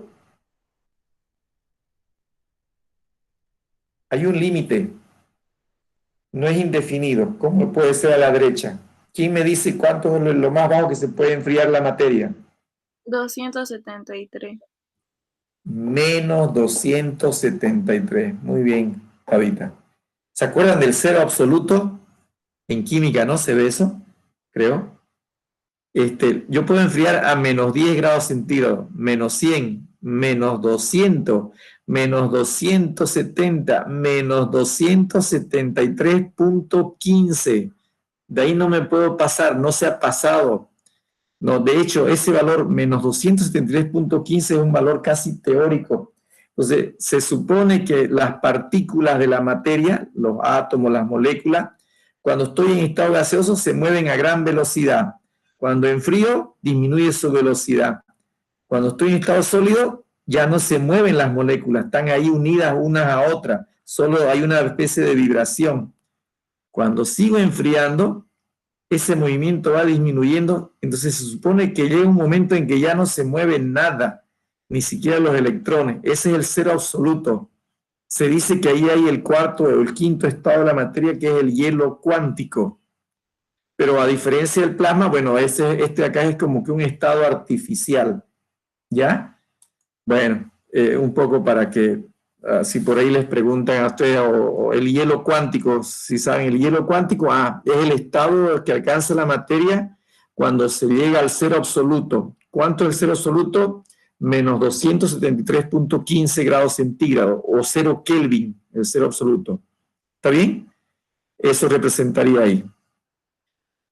Hay un límite, no es indefinido. ¿Cómo puede ser a la derecha? ¿Quién me dice cuánto es lo más bajo que se puede enfriar la materia? 273. Menos 273. Muy bien, Tabita. ¿Se acuerdan del cero absoluto? En química, ¿no? Se ve eso, creo. Yo puedo enfriar a menos 10 grados centígrados, menos 100, menos 200, menos 270, menos 273.15. De ahí no me puedo pasar, no se ha pasado. No, de hecho, ese valor, menos 273.15, es un valor casi teórico. Entonces, se supone que las partículas de la materia, los átomos, las moléculas, cuando estoy en estado gaseoso, se mueven a gran velocidad. Cuando enfrío, disminuye su velocidad. Cuando estoy en estado sólido, ya no se mueven las moléculas, están ahí unidas unas a otras, solo hay una especie de vibración. Cuando sigo enfriando, ese movimiento va disminuyendo, entonces se supone que llega un momento en que ya no se mueve nada, ni siquiera los electrones. Ese es el cero absoluto. Se dice que ahí hay el cuarto o el quinto estado de la materia, que es el hielo cuántico. Pero a diferencia del plasma, bueno, este acá es como que un estado artificial, ¿ya? Bueno, un poco para que, si por ahí les preguntan a ustedes, o el hielo cuántico, si saben, el hielo cuántico, es el estado que alcanza la materia cuando se llega al cero absoluto. ¿Cuánto es el cero absoluto? Menos 273.15 grados centígrados, o 0 Kelvin, el cero absoluto. ¿Está bien? Eso representaría ahí.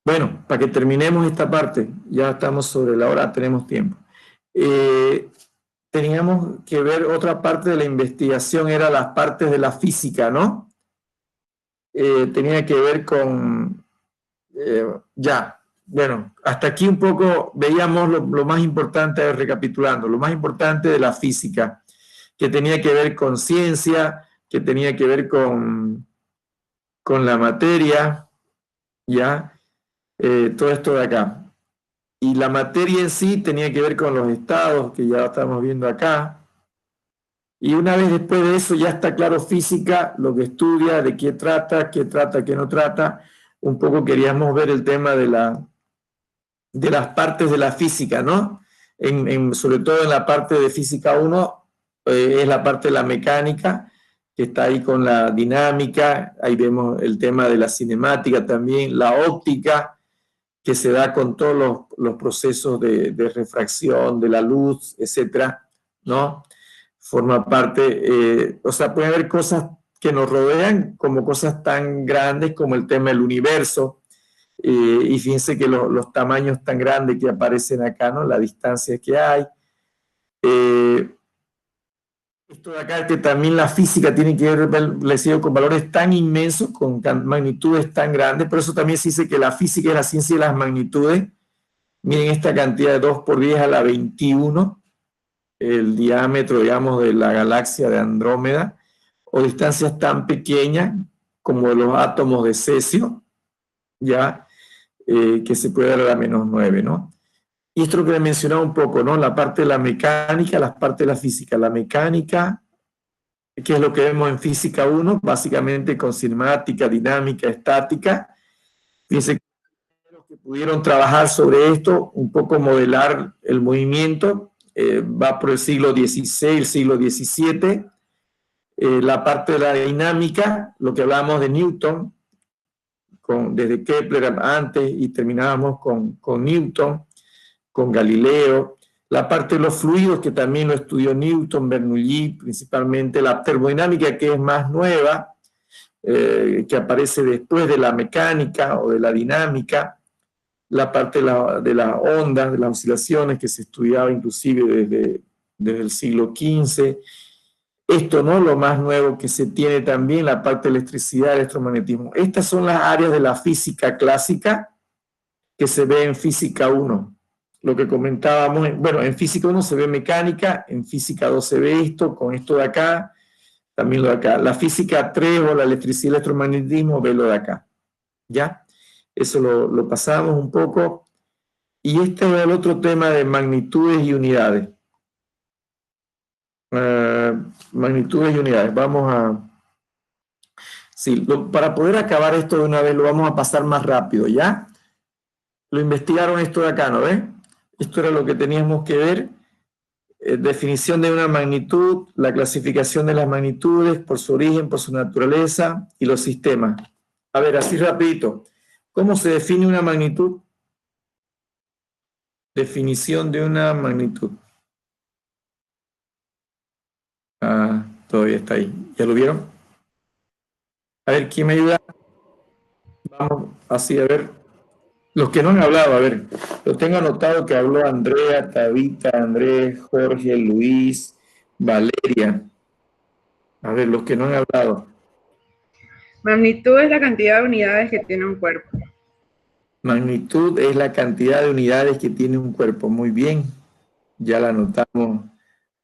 Bueno, para que terminemos esta parte, ya estamos sobre la hora, tenemos tiempo. Teníamos que ver otra parte de la investigación, era las partes de la física, ¿no? Tenía que ver con, bueno, hasta aquí un poco veíamos lo más importante, recapitulando, lo más importante de la física, que tenía que ver con ciencia, que tenía que ver con la materia, ¿ya? Todo esto de acá. Y la materia en sí tenía que ver con los estados, que ya estamos viendo acá. Y una vez después de eso ya está claro física, lo que estudia, de qué trata, qué no trata. Un poco queríamos ver el tema de las partes de la física, ¿no? Sobre todo en la parte de física 1, es la parte de la mecánica, que está ahí con la dinámica. Ahí vemos el tema de la cinemática también, la óptica, que se da con todos los procesos de refracción de la luz, etcétera, ¿no? Forma parte, o sea, puede haber cosas que nos rodean como cosas tan grandes como el tema del universo, y fíjense que los tamaños tan grandes que aparecen acá, ¿no? La distancia que hay. Esto de acá es que también la física tiene que ver, les digo, con valores tan inmensos, con magnitudes tan grandes. Por eso también se dice que la física es la ciencia de las magnitudes. Miren esta cantidad de 2 por 10 a la 21, el diámetro, digamos, de la galaxia de Andrómeda, o distancias tan pequeñas como los átomos de cesio, ya, que se puede dar a la -9, ¿no? Y esto es lo que le mencionaba un poco, ¿no? La parte de la mecánica, la parte de la física. La mecánica, que es lo que vemos en física 1, básicamente con cinemática, dinámica, estática. Fíjense que pudieron trabajar sobre esto, un poco modelar el movimiento, va por el siglo XVI, el siglo XVII. La parte de la dinámica, lo que hablábamos de Newton, desde Kepler antes y terminábamos con Newton, con Galileo, la parte de los fluidos que también lo estudió Newton, Bernoulli, principalmente la termodinámica que es más nueva, que aparece después de la mecánica o de la dinámica, la parte de las ondas, de las oscilaciones que se estudiaba inclusive desde el siglo XV. Esto, ¿no? Lo más nuevo que se tiene también, la parte de electricidad, electromagnetismo. Estas son las áreas de la física clásica que se ve en física 1. Lo que comentábamos, bueno, en física 1 se ve mecánica, en física 2 se ve esto, con esto de acá, también lo de acá. La física 3 o la electricidad y electromagnetismo ve lo de acá, ¿ya? Eso lo pasamos un poco. Y este es el otro tema de magnitudes y unidades. Magnitudes y unidades. Vamos a... Sí, para poder acabar esto de una vez lo vamos a pasar más rápido, ¿ya? Lo investigaron esto de acá, ¿no ven? Esto era lo que teníamos que ver. Definición de una magnitud, la clasificación de las magnitudes por su origen, por su naturaleza y los sistemas. A ver, así rapidito. ¿Cómo se define una magnitud? Definición de una magnitud. Ah, todavía está ahí. ¿Ya lo vieron? A ver, ¿quién me ayuda? Vamos, así, a ver. Los que no han hablado, a ver, lo tengo anotado que habló Andrea, Tabita, Andrés, Jorge, Luis, Valeria. A ver, los que no han hablado. Magnitud es la cantidad de unidades que tiene un cuerpo. Magnitud es la cantidad de unidades que tiene un cuerpo. Muy bien. Ya la anotamos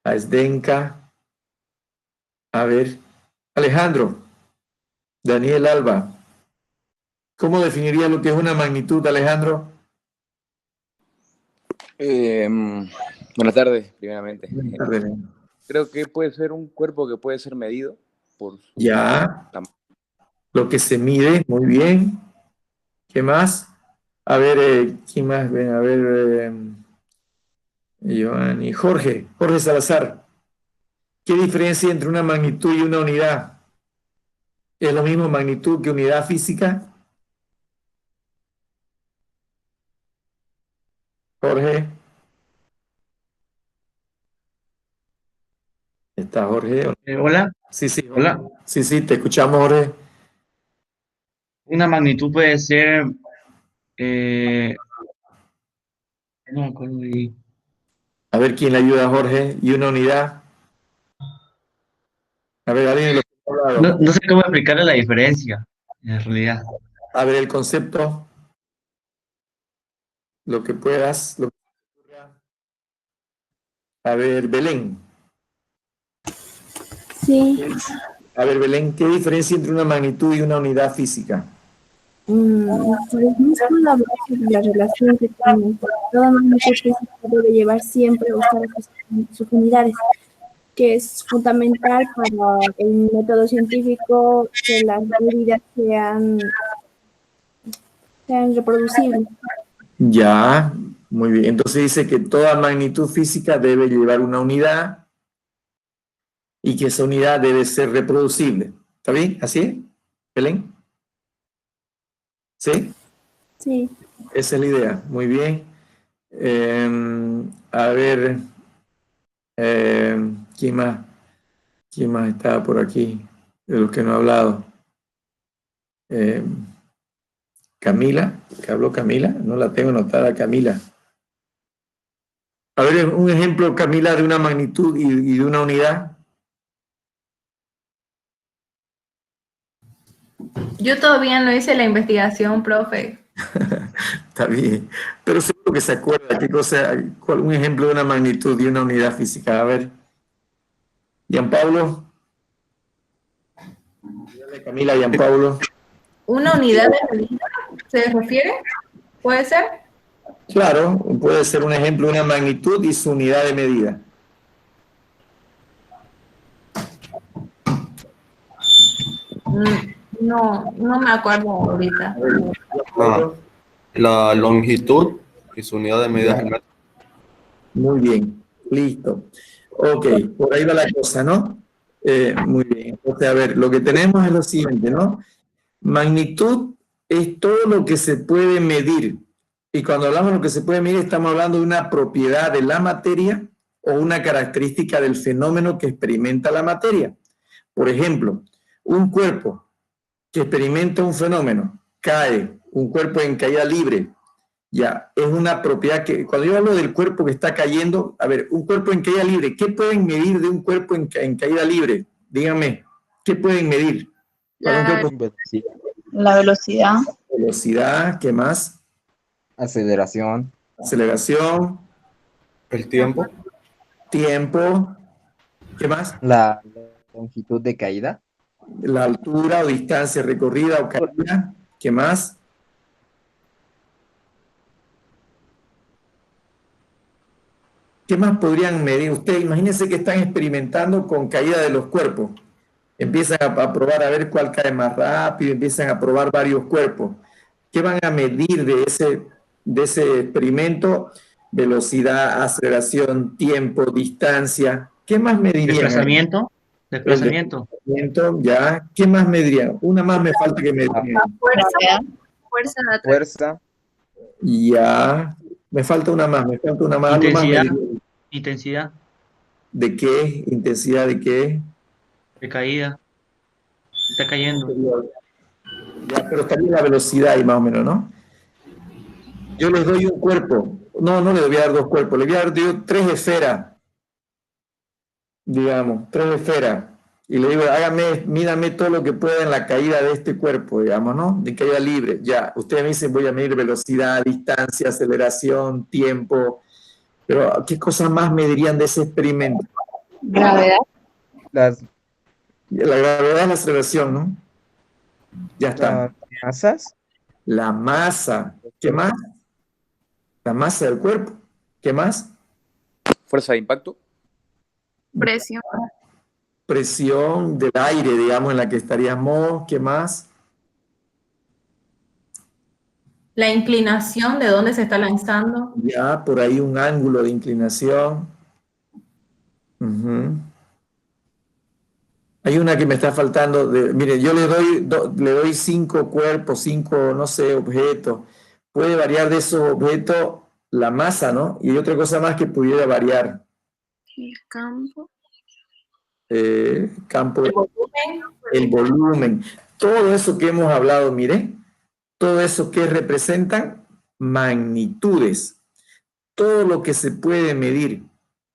a Zdenka. A ver, Alejandro, Daniel Alba. ¿Cómo definiría lo que es una magnitud, Alejandro? Buenas tardes, primeramente. Buenas tardes. Creo que puede ser un cuerpo que puede ser medido por su Ya. tamaño. Lo que se mide, muy bien. ¿Qué más? A ver, ¿quién más? Ven, a ver, Giovanni. Jorge Salazar. ¿Qué diferencia entre una magnitud y una unidad? ¿Es lo mismo magnitud que unidad física? Jorge. ¿Está Jorge? Hola. Sí, sí. Hola. Sí, sí, te escuchamos, Jorge. Una magnitud puede ser... no me acuerdo de... A ver quién le ayuda a Jorge. ¿Y una unidad? A ver, alguien de los que ha hablado. No sé cómo explicarle la diferencia, en realidad. A ver, el concepto. Lo que puedas. A ver, Belén. Sí. A ver, Belén, ¿qué diferencia entre una magnitud y una unidad física? Pues más con la relación que tienen. Toda magnitud física debe llevar siempre o buscar sus unidades, que es fundamental para el método científico que las medidas sean reproducibles. Ya, muy bien. Entonces dice que toda magnitud física debe llevar una unidad y que esa unidad debe ser reproducible. ¿Está bien? ¿Así es, Belén? ¿Sí? Sí. Esa es la idea. Muy bien. A ver, ¿quién más? ¿Quién más está por aquí? De los que no ha hablado. Camila, ¿que habló Camila? No la tengo anotada, Camila. A ver, un ejemplo, Camila, de una magnitud y de una unidad. Yo todavía no hice la investigación, profe. Está bien. Pero seguro que se acuerda qué cosa, un ejemplo de una magnitud de una unidad física. A ver. Gianpaulo. Camila, Gianpaulo. ¿Una unidad de medida se refiere? ¿Puede ser? Claro, puede ser un ejemplo de una magnitud y su unidad de medida. No, no me acuerdo ahorita. La longitud y su unidad de medida es el metro. Muy bien, listo. Ok, por ahí va la cosa, ¿no? Muy bien. Entonces, a ver, lo que tenemos es lo siguiente, ¿no? Magnitud es todo lo que se puede medir. Y cuando hablamos de lo que se puede medir, estamos hablando de una propiedad de la materia o una característica del fenómeno que experimenta la materia. Por ejemplo, un cuerpo que experimenta un fenómeno, cae, un cuerpo en caída libre, ya, es una propiedad que, cuando yo hablo del cuerpo que está cayendo, a ver, un cuerpo en caída libre, ¿qué pueden medir de un cuerpo en caída libre? Díganme, ¿qué pueden medir? La velocidad. Velocidad, ¿qué más? Aceleración. Aceleración. El tiempo. Tiempo. ¿Qué más? La longitud de caída. La altura o distancia recorrida o caída. ¿Qué más? ¿Qué más podrían medir ustedes? Imagínense que están experimentando con caída de los cuerpos. Empiezan a probar a ver cuál cae más rápido, empiezan a probar varios cuerpos. ¿Qué van a medir de ese experimento? Velocidad, aceleración, tiempo, distancia. ¿Qué más medirían? Desplazamiento. Desplazamiento. Ya. ¿Qué más medirían? Una más me falta que medirían. Fuerza. Ya. Me falta una más, Intensidad. Algo más Intensidad. ¿De qué? ¿Intensidad de qué? De caída. Está cayendo. Ya, pero también la velocidad ahí más o menos, ¿no? Yo les doy un cuerpo. No les voy a dar 2 cuerpos. Les voy a dar 3 esferas. Digamos, 3 esferas. Y le digo, mídame todo lo que pueda en la caída de este cuerpo, digamos, ¿no? De caída libre. Ya, ustedes me dicen, voy a medir velocidad, distancia, aceleración, tiempo. Pero, ¿qué cosas más medirían de ese experimento? Gravedad. La gravedad es la aceleración, ¿no? Ya está. ¿Las masas? La masa. ¿Qué más? La masa del cuerpo. ¿Qué más? Fuerza de impacto. Presión. Presión del aire, digamos, en la que estaríamos. ¿Qué más? La inclinación de dónde se está lanzando. Ya, por ahí un ángulo de inclinación. Hay una que me está faltando. Mire, yo le doy 5 cuerpos, 5, no sé, objetos. Puede variar de esos objetos la masa, ¿no? Y hay otra cosa más que pudiera variar. El campo. Campo, el volumen, todo eso que hemos hablado, mire, todo eso que representan magnitudes, todo lo que se puede medir.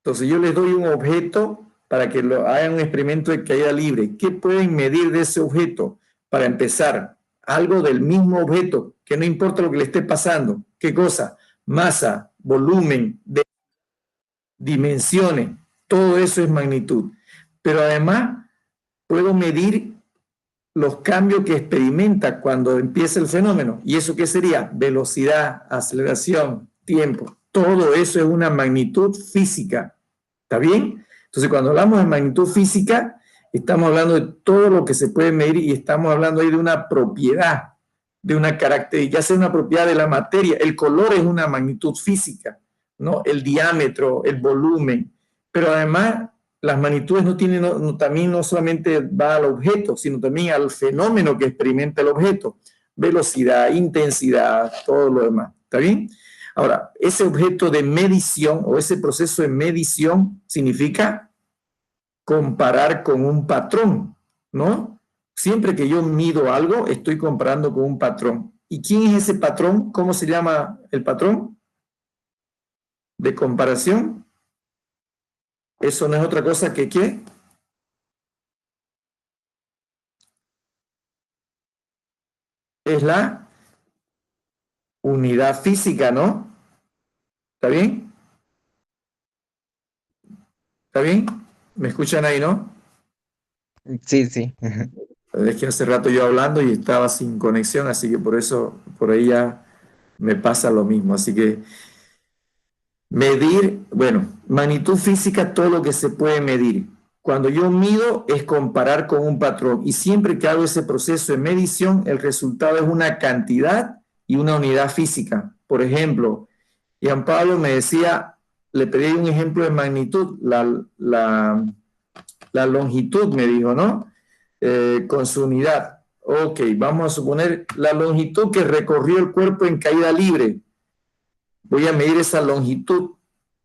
Entonces yo les doy un objeto para que hagan un experimento de caída libre. ¿Qué pueden medir de ese objeto? Para empezar, algo del mismo objeto, que no importa lo que le esté pasando. ¿Qué cosa? Masa, volumen, dimensiones, todo eso es magnitud. Pero además puedo medir los cambios que experimenta cuando empieza el fenómeno. ¿Y eso qué sería? Velocidad, aceleración, tiempo. Todo eso es una magnitud física. ¿Está bien? Entonces, cuando hablamos de magnitud física, estamos hablando de todo lo que se puede medir y estamos hablando ahí de una propiedad, de una característica, ya sea una propiedad de la materia. El color es una magnitud física, ¿no? El diámetro, el volumen. Pero además, las magnitudes también no solamente va al objeto, sino también al fenómeno que experimenta el objeto. Velocidad, intensidad, todo lo demás. ¿Está bien? Ahora, ese objeto de medición o ese proceso de medición significa comparar con un patrón, ¿no? Siempre que yo mido algo, estoy comparando con un patrón. ¿Y quién es ese patrón? ¿Cómo se llama el patrón de comparación? Eso no es otra cosa que ¿qué? es la unidad física, ¿no? ¿Está bien? ¿Está bien? ¿Me escuchan ahí, no? Sí, sí. Es que hace rato yo hablando y estaba sin conexión, así que por eso, por ahí ya me pasa lo mismo. Así que medir, bueno, magnitud física, todo lo que se puede medir. Cuando yo mido es comparar con un patrón y siempre que hago ese proceso de medición, el resultado es una cantidad y una unidad física. Por ejemplo, Jean Pablo me decía, le pedí un ejemplo de magnitud, la longitud me dijo, ¿no? Con su unidad. Ok, vamos a suponer la longitud que recorrió el cuerpo en caída libre. Voy a medir esa longitud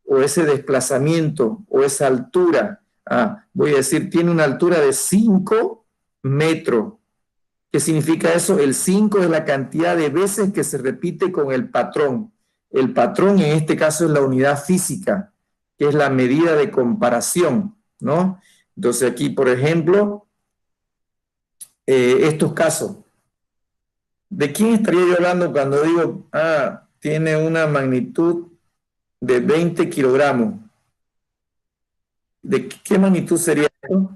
o ese desplazamiento o esa altura. Voy a decir, tiene una altura de 5 metros. ¿Qué significa eso? El 5 es la cantidad de veces que se repite con el patrón. El patrón en este caso es la unidad física, que es la medida de comparación, ¿no? Entonces aquí, por ejemplo, estos casos. ¿De quién estaría yo hablando cuando digo, tiene una magnitud de 20 kilogramos? ¿De qué magnitud sería esto?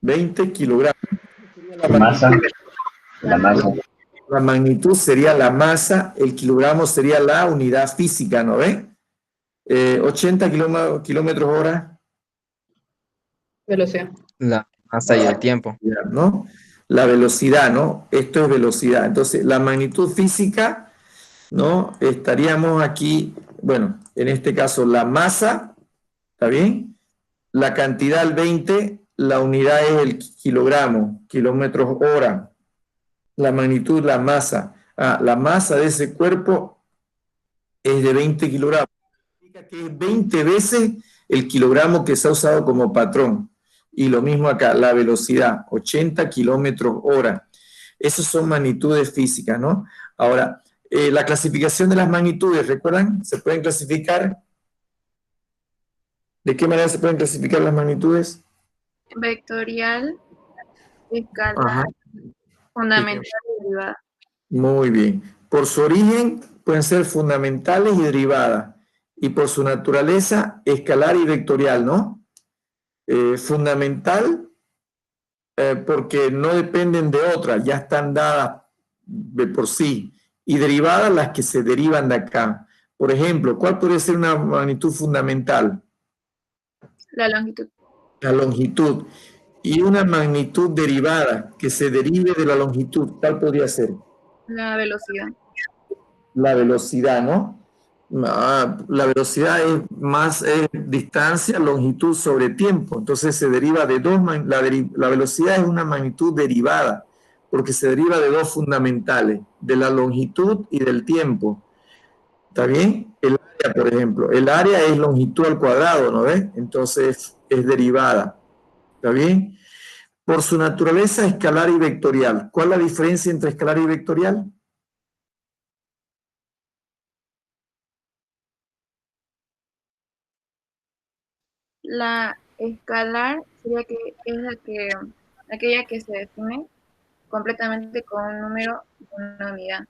20 kilogramos. La masa. La magnitud sería la masa, el kilogramo sería la unidad física, ¿no ven? 80 kilómetros hora. Velocidad. La masa y el tiempo. ¿No? La velocidad, ¿no? Esto es velocidad. Entonces, la magnitud física, ¿no? Estaríamos aquí, bueno, en este caso la masa, ¿está bien? La cantidad el 20, la unidad es el kilogramo, kilómetros hora. La magnitud, la masa. La masa de ese cuerpo es de 20 kilogramos. Significa que es 20 veces el kilogramo que se ha usado como patrón. Y lo mismo acá, la velocidad, 80 kilómetros hora. Esas son magnitudes físicas, ¿no? Ahora, la clasificación de las magnitudes, ¿recuerdan? Se pueden clasificar. ¿De qué manera se pueden clasificar las magnitudes? Vectorial, escalar, fundamental y derivada. Muy bien. Por su origen pueden ser fundamentales y derivadas. Y por su naturaleza, escalar y vectorial, ¿no? Fundamental porque no dependen de otras, ya están dadas de por sí. Y derivadas las que se derivan de acá. Por ejemplo, ¿cuál podría ser una magnitud fundamental? La longitud. La longitud. Y una magnitud derivada que se derive de la longitud, ¿cuál podría ser? La velocidad. La velocidad, ¿no? La velocidad es más distancia, longitud sobre tiempo. Entonces se deriva de dos, la velocidad es una magnitud derivada, porque se deriva de dos fundamentales, de la longitud y del tiempo. ¿Está bien? El área, por ejemplo, el área es longitud al cuadrado, ¿no ves? Entonces es derivada. ¿Está bien? Por su naturaleza escalar y vectorial. ¿Cuál es la diferencia entre escalar y vectorial? La escalar sería que es aquella que se define completamente con un número y una unidad.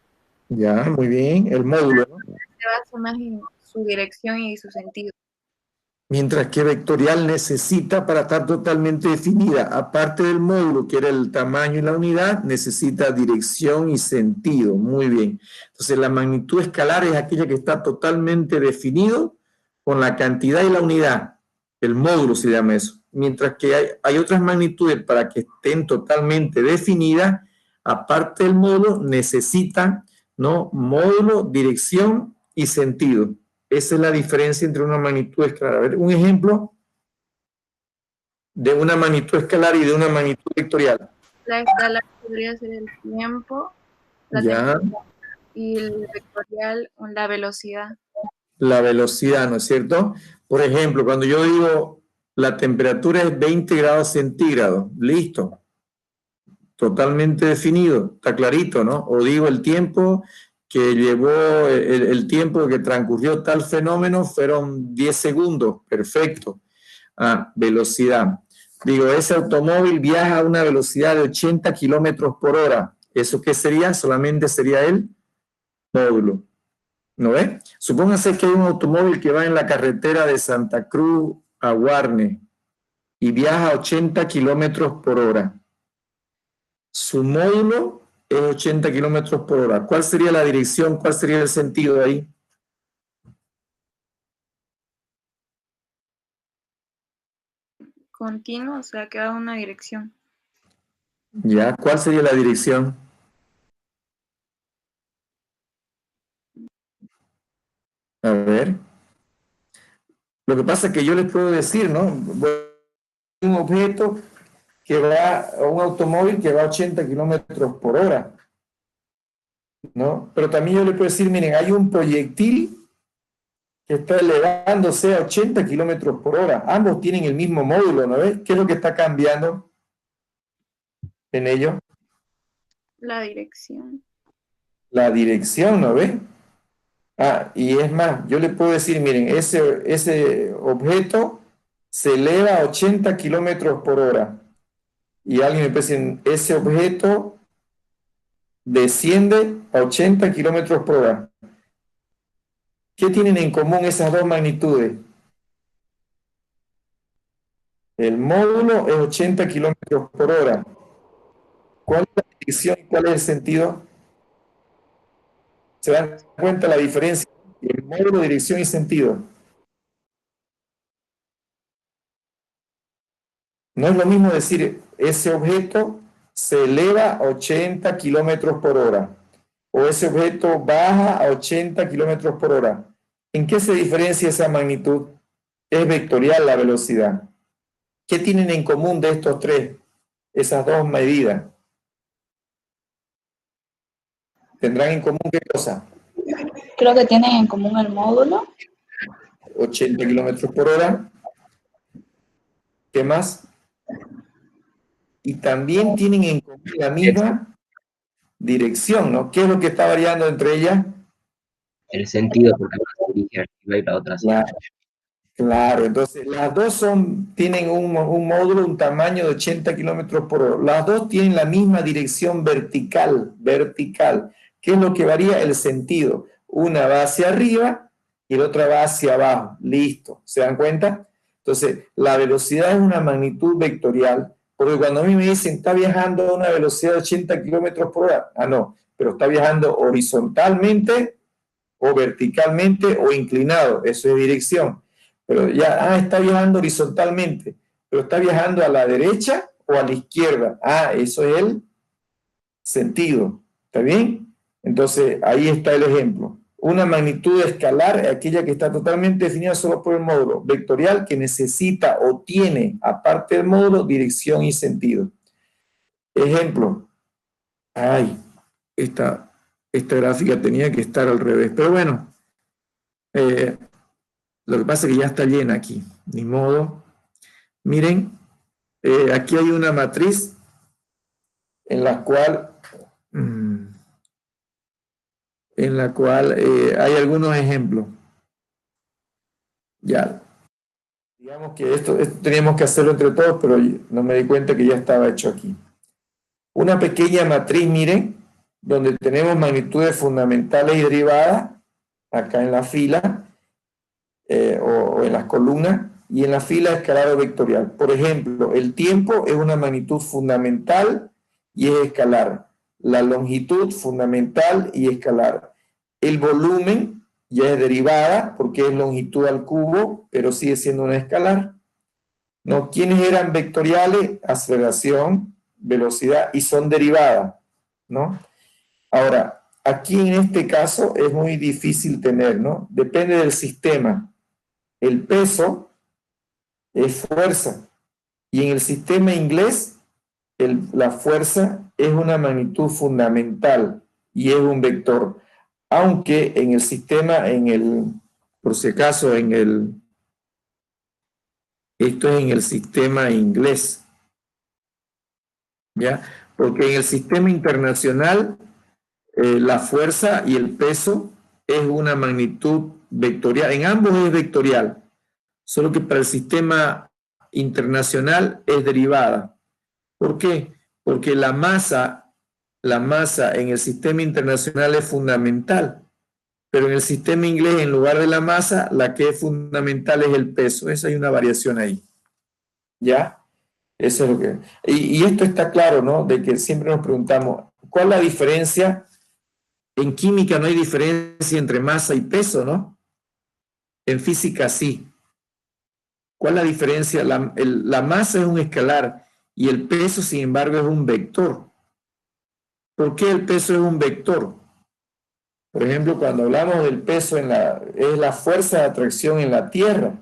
Ya, muy bien. El módulo, ¿no? Se basa más en su dirección y su sentido. Mientras que vectorial necesita, para estar totalmente definida, aparte del módulo, que era el tamaño y la unidad, necesita dirección y sentido. Muy bien. Entonces, la magnitud escalar es aquella que está totalmente definido con la cantidad y la unidad. El módulo se llama eso. Mientras que hay otras magnitudes para que estén totalmente definidas, aparte del módulo, necesitan, ¿no?, módulo, dirección y sentido. Esa es la diferencia entre una magnitud escalar. A ver, un ejemplo de una magnitud escalar y de una magnitud vectorial. La escalar podría ser el tiempo, la temperatura, y el vectorial, la velocidad. La velocidad, ¿no es cierto? Por ejemplo, cuando yo digo la temperatura es 20 grados centígrados, listo. Totalmente definido, está clarito, ¿no? O digo el tiempo que llevó, el tiempo que transcurrió tal fenómeno fueron 10 segundos, perfecto. Velocidad. Digo, ese automóvil viaja a una velocidad de 80 kilómetros por hora. ¿Eso qué sería? Solamente sería el módulo. ¿No ve? Supóngase que hay un automóvil que va en la carretera de Santa Cruz a Guarne y viaja a 80 kilómetros por hora. Su módulo es 80 kilómetros por hora. ¿Cuál sería la dirección? ¿Cuál sería el sentido ahí? Continuo, o sea, que va en una dirección. ¿Ya? ¿Cuál sería la dirección? A ver. Lo que pasa es que yo les puedo decir, ¿no? Un objeto que va, un automóvil que va a 80 kilómetros por hora, ¿no? Pero también yo le puedo decir, miren, hay un proyectil que está elevándose a 80 kilómetros por hora. Ambos tienen el mismo módulo, ¿no ves? ¿Qué es lo que está cambiando en ellos? La dirección. La dirección, ¿no ves? Ah, y es más, yo le puedo decir, miren, ese objeto se eleva a 80 kilómetros por hora. Y alguien me puede decir, ese objeto desciende a 80 kilómetros por hora. ¿Qué tienen en común esas dos magnitudes? El módulo es 80 kilómetros por hora. ¿Cuál es la dirección y cuál es el sentido? ¿Se dan cuenta la diferencia? El módulo, dirección y sentido. No es lo mismo decir ese objeto se eleva a 80 kilómetros por hora o ese objeto baja a 80 kilómetros por hora. ¿En qué se diferencia esa magnitud? Es vectorial la velocidad. ¿Qué tienen en común de estos tres? Esas dos medidas. ¿Tendrán en común qué cosa? Creo que tienen en común el módulo. 80 kilómetros por hora. ¿Qué más? Y también tienen en común la misma dirección, ¿no? ¿Qué es lo que está variando entre ellas? El sentido, porque una se dirige arriba y la otra hacia abajo. Claro, entonces las dos tienen un módulo, un tamaño de 80 kilómetros por hora. Las dos tienen la misma dirección vertical. ¿Qué es lo que varía? El sentido. Una va hacia arriba y la otra va hacia abajo. Listo, ¿se dan cuenta? Entonces, la velocidad es una magnitud vectorial, porque cuando a mí me dicen, está viajando a una velocidad de 80 kilómetros por hora, no, pero está viajando horizontalmente o verticalmente o inclinado, eso es dirección. Pero ya, está viajando horizontalmente, pero está viajando a la derecha o a la izquierda. Eso es el sentido. ¿Está bien? Entonces, ahí está el ejemplo. Una magnitud escalar es aquella que está totalmente definida solo por el módulo. Vectorial, que necesita o tiene, aparte del módulo, dirección y sentido. Ejemplo. Esta gráfica tenía que estar al revés. Pero bueno, lo que pasa es que ya está llena aquí, ni modo. Miren, aquí hay una matriz en la cual hay algunos ejemplos. Ya, digamos que esto teníamos que hacerlo entre todos, pero no me di cuenta que ya estaba hecho aquí. Una pequeña matriz, miren, donde tenemos magnitudes fundamentales y derivadas, acá en la fila, o en las columnas, y en la fila escalar o vectorial. Por ejemplo, el tiempo es una magnitud fundamental y es escalar. La longitud fundamental y escalar. El volumen ya es derivada porque es longitud al cubo, pero sigue siendo una escalar. ¿No? ¿Quiénes eran vectoriales? Aceleración, velocidad, y son derivadas, ¿no? Ahora, aquí en este caso es muy difícil tener, ¿no? Depende del sistema. El peso es fuerza. Y en el sistema inglés, la fuerza es una magnitud fundamental y es un vector. Aunque en el sistema, por si acaso, esto es en el sistema inglés. ¿Ya? Porque en el sistema internacional, la fuerza y el peso es una magnitud vectorial. En ambos es vectorial, solo que para el sistema internacional es derivada. ¿Por qué? Porque la masa la masa en el sistema internacional es fundamental, pero en el sistema inglés, en lugar de la masa, la que es fundamental es el peso. Esa hay una variación ahí. ¿Ya? Eso es lo que... Y esto está claro, ¿no? De que siempre nos preguntamos, ¿cuál es la diferencia? En química no hay diferencia entre masa y peso, ¿no? En física sí. ¿Cuál es la diferencia? La masa es un escalar y el peso, sin embargo, es un vector. ¿Por qué el peso es un vector? Por ejemplo, cuando hablamos del peso, es la fuerza de atracción en la Tierra.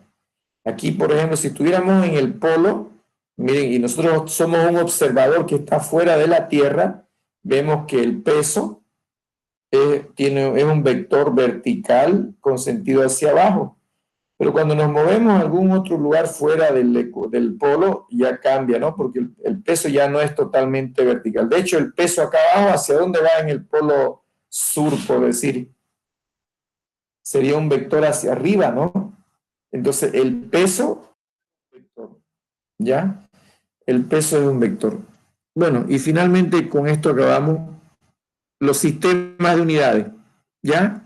Aquí, por ejemplo, si estuviéramos en el polo, miren, y nosotros somos un observador que está fuera de la Tierra, vemos que el peso es un vector vertical con sentido hacia abajo. Pero cuando nos movemos a algún otro lugar fuera del polo, ya cambia, ¿no? Porque el peso ya no es totalmente vertical. De hecho, el peso acá abajo, ¿hacia dónde va en el polo sur, por decir? Sería un vector hacia arriba, ¿no? Entonces, el peso, ¿ya? El peso es un vector. Bueno, y finalmente con esto acabamos los sistemas de unidades, ¿ya?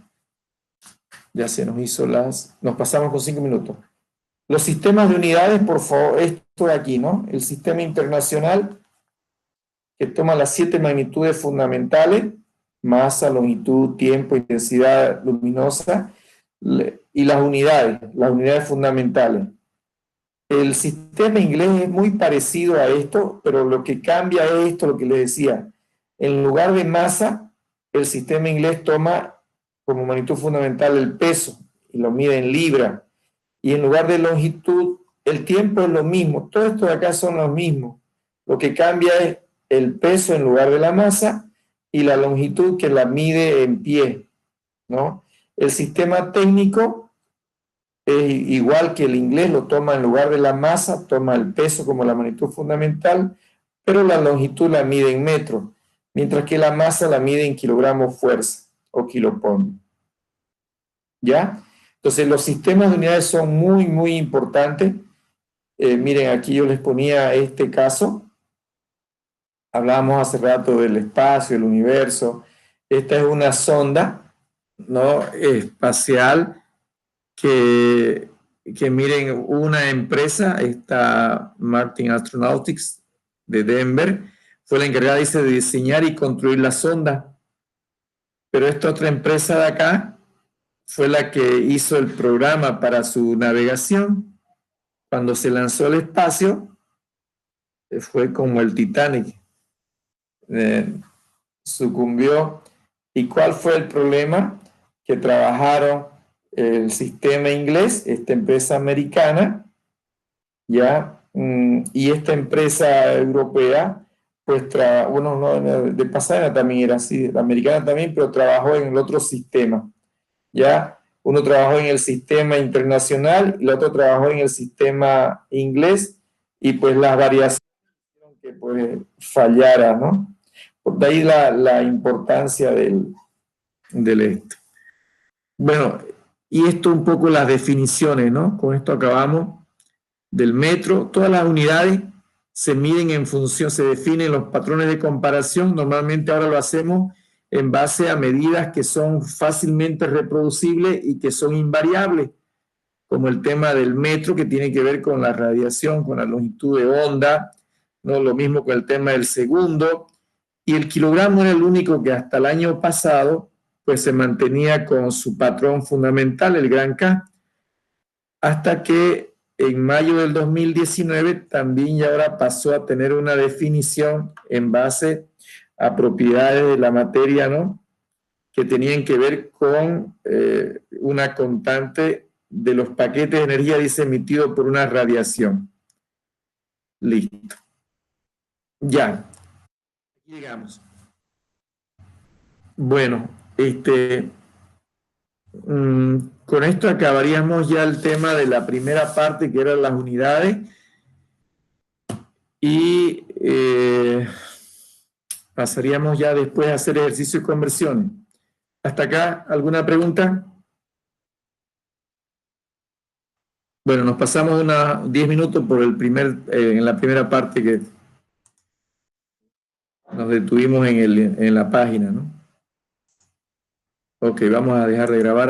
Ya se nos hizo nos pasamos con 5 minutos. Los sistemas de unidades, por favor, esto de aquí, ¿no? El sistema internacional, que toma las 7 magnitudes fundamentales, masa, longitud, tiempo, intensidad luminosa, y las unidades fundamentales. El sistema inglés es muy parecido a esto, pero lo que cambia es esto, lo que les decía. En lugar de masa, el sistema inglés toma como magnitud fundamental el peso, y lo mide en libra. Y en lugar de longitud, el tiempo es lo mismo. Todo esto de acá son los mismos. Lo que cambia es el peso en lugar de la masa y la longitud que la mide en pie, ¿no? El sistema técnico es igual que el inglés, lo toma en lugar de la masa, toma el peso como la magnitud fundamental, pero la longitud la mide en metros, mientras que la masa la mide en kilogramos fuerza o kilopaundo. ¿Ya? Entonces los sistemas de unidades son muy, muy importantes. Miren, aquí yo les ponía este caso. Hablábamos hace rato del espacio, del universo. Esta es una sonda, ¿no? Espacial que miren, una empresa, esta Martin Astronautics de Denver, fue la encargada, dice, de diseñar y construir la sonda. Pero esta otra empresa de acá fue la que hizo el programa para su navegación. Cuando se lanzó al espacio, fue como el Titanic. Sucumbió. ¿Y cuál fue el problema? Que trabajaron el sistema inglés, esta empresa americana, ¿ya? Y esta empresa europea, pues, de pasada también era así, la americana también, pero trabajó en el otro sistema, ¿ya? Uno trabajó en el sistema internacional y el otro trabajó en el sistema inglés, y pues las variaciones que pues fallara, ¿no? De ahí la importancia del esto. Bueno, y esto un poco las definiciones, ¿no? Con esto acabamos del metro. Todas las unidades se miden en función, se definen los patrones de comparación. Normalmente ahora lo hacemos en base a medidas que son fácilmente reproducibles y que son invariables, como el tema del metro, que tiene que ver con la radiación, con la longitud de onda, ¿no? Lo mismo con el tema del segundo. Y el kilogramo era el único que hasta el año pasado pues se mantenía con su patrón fundamental, el gran K, hasta que en mayo del 2019 también ya ahora pasó a tener una definición en base a propiedades de la materia, ¿no? Que tenían que ver con una constante de los paquetes de energía, dice, emitido por una radiación. Listo. Ya. Aquí llegamos. Bueno, con esto acabaríamos ya el tema de la primera parte, que eran las unidades, y pasaríamos ya después a hacer ejercicios de conversiones. ¿Hasta acá alguna pregunta? Bueno, nos pasamos unos 10 minutos por en la primera parte que... Nos detuvimos en la página, ¿no? Ok, vamos a dejar de grabar.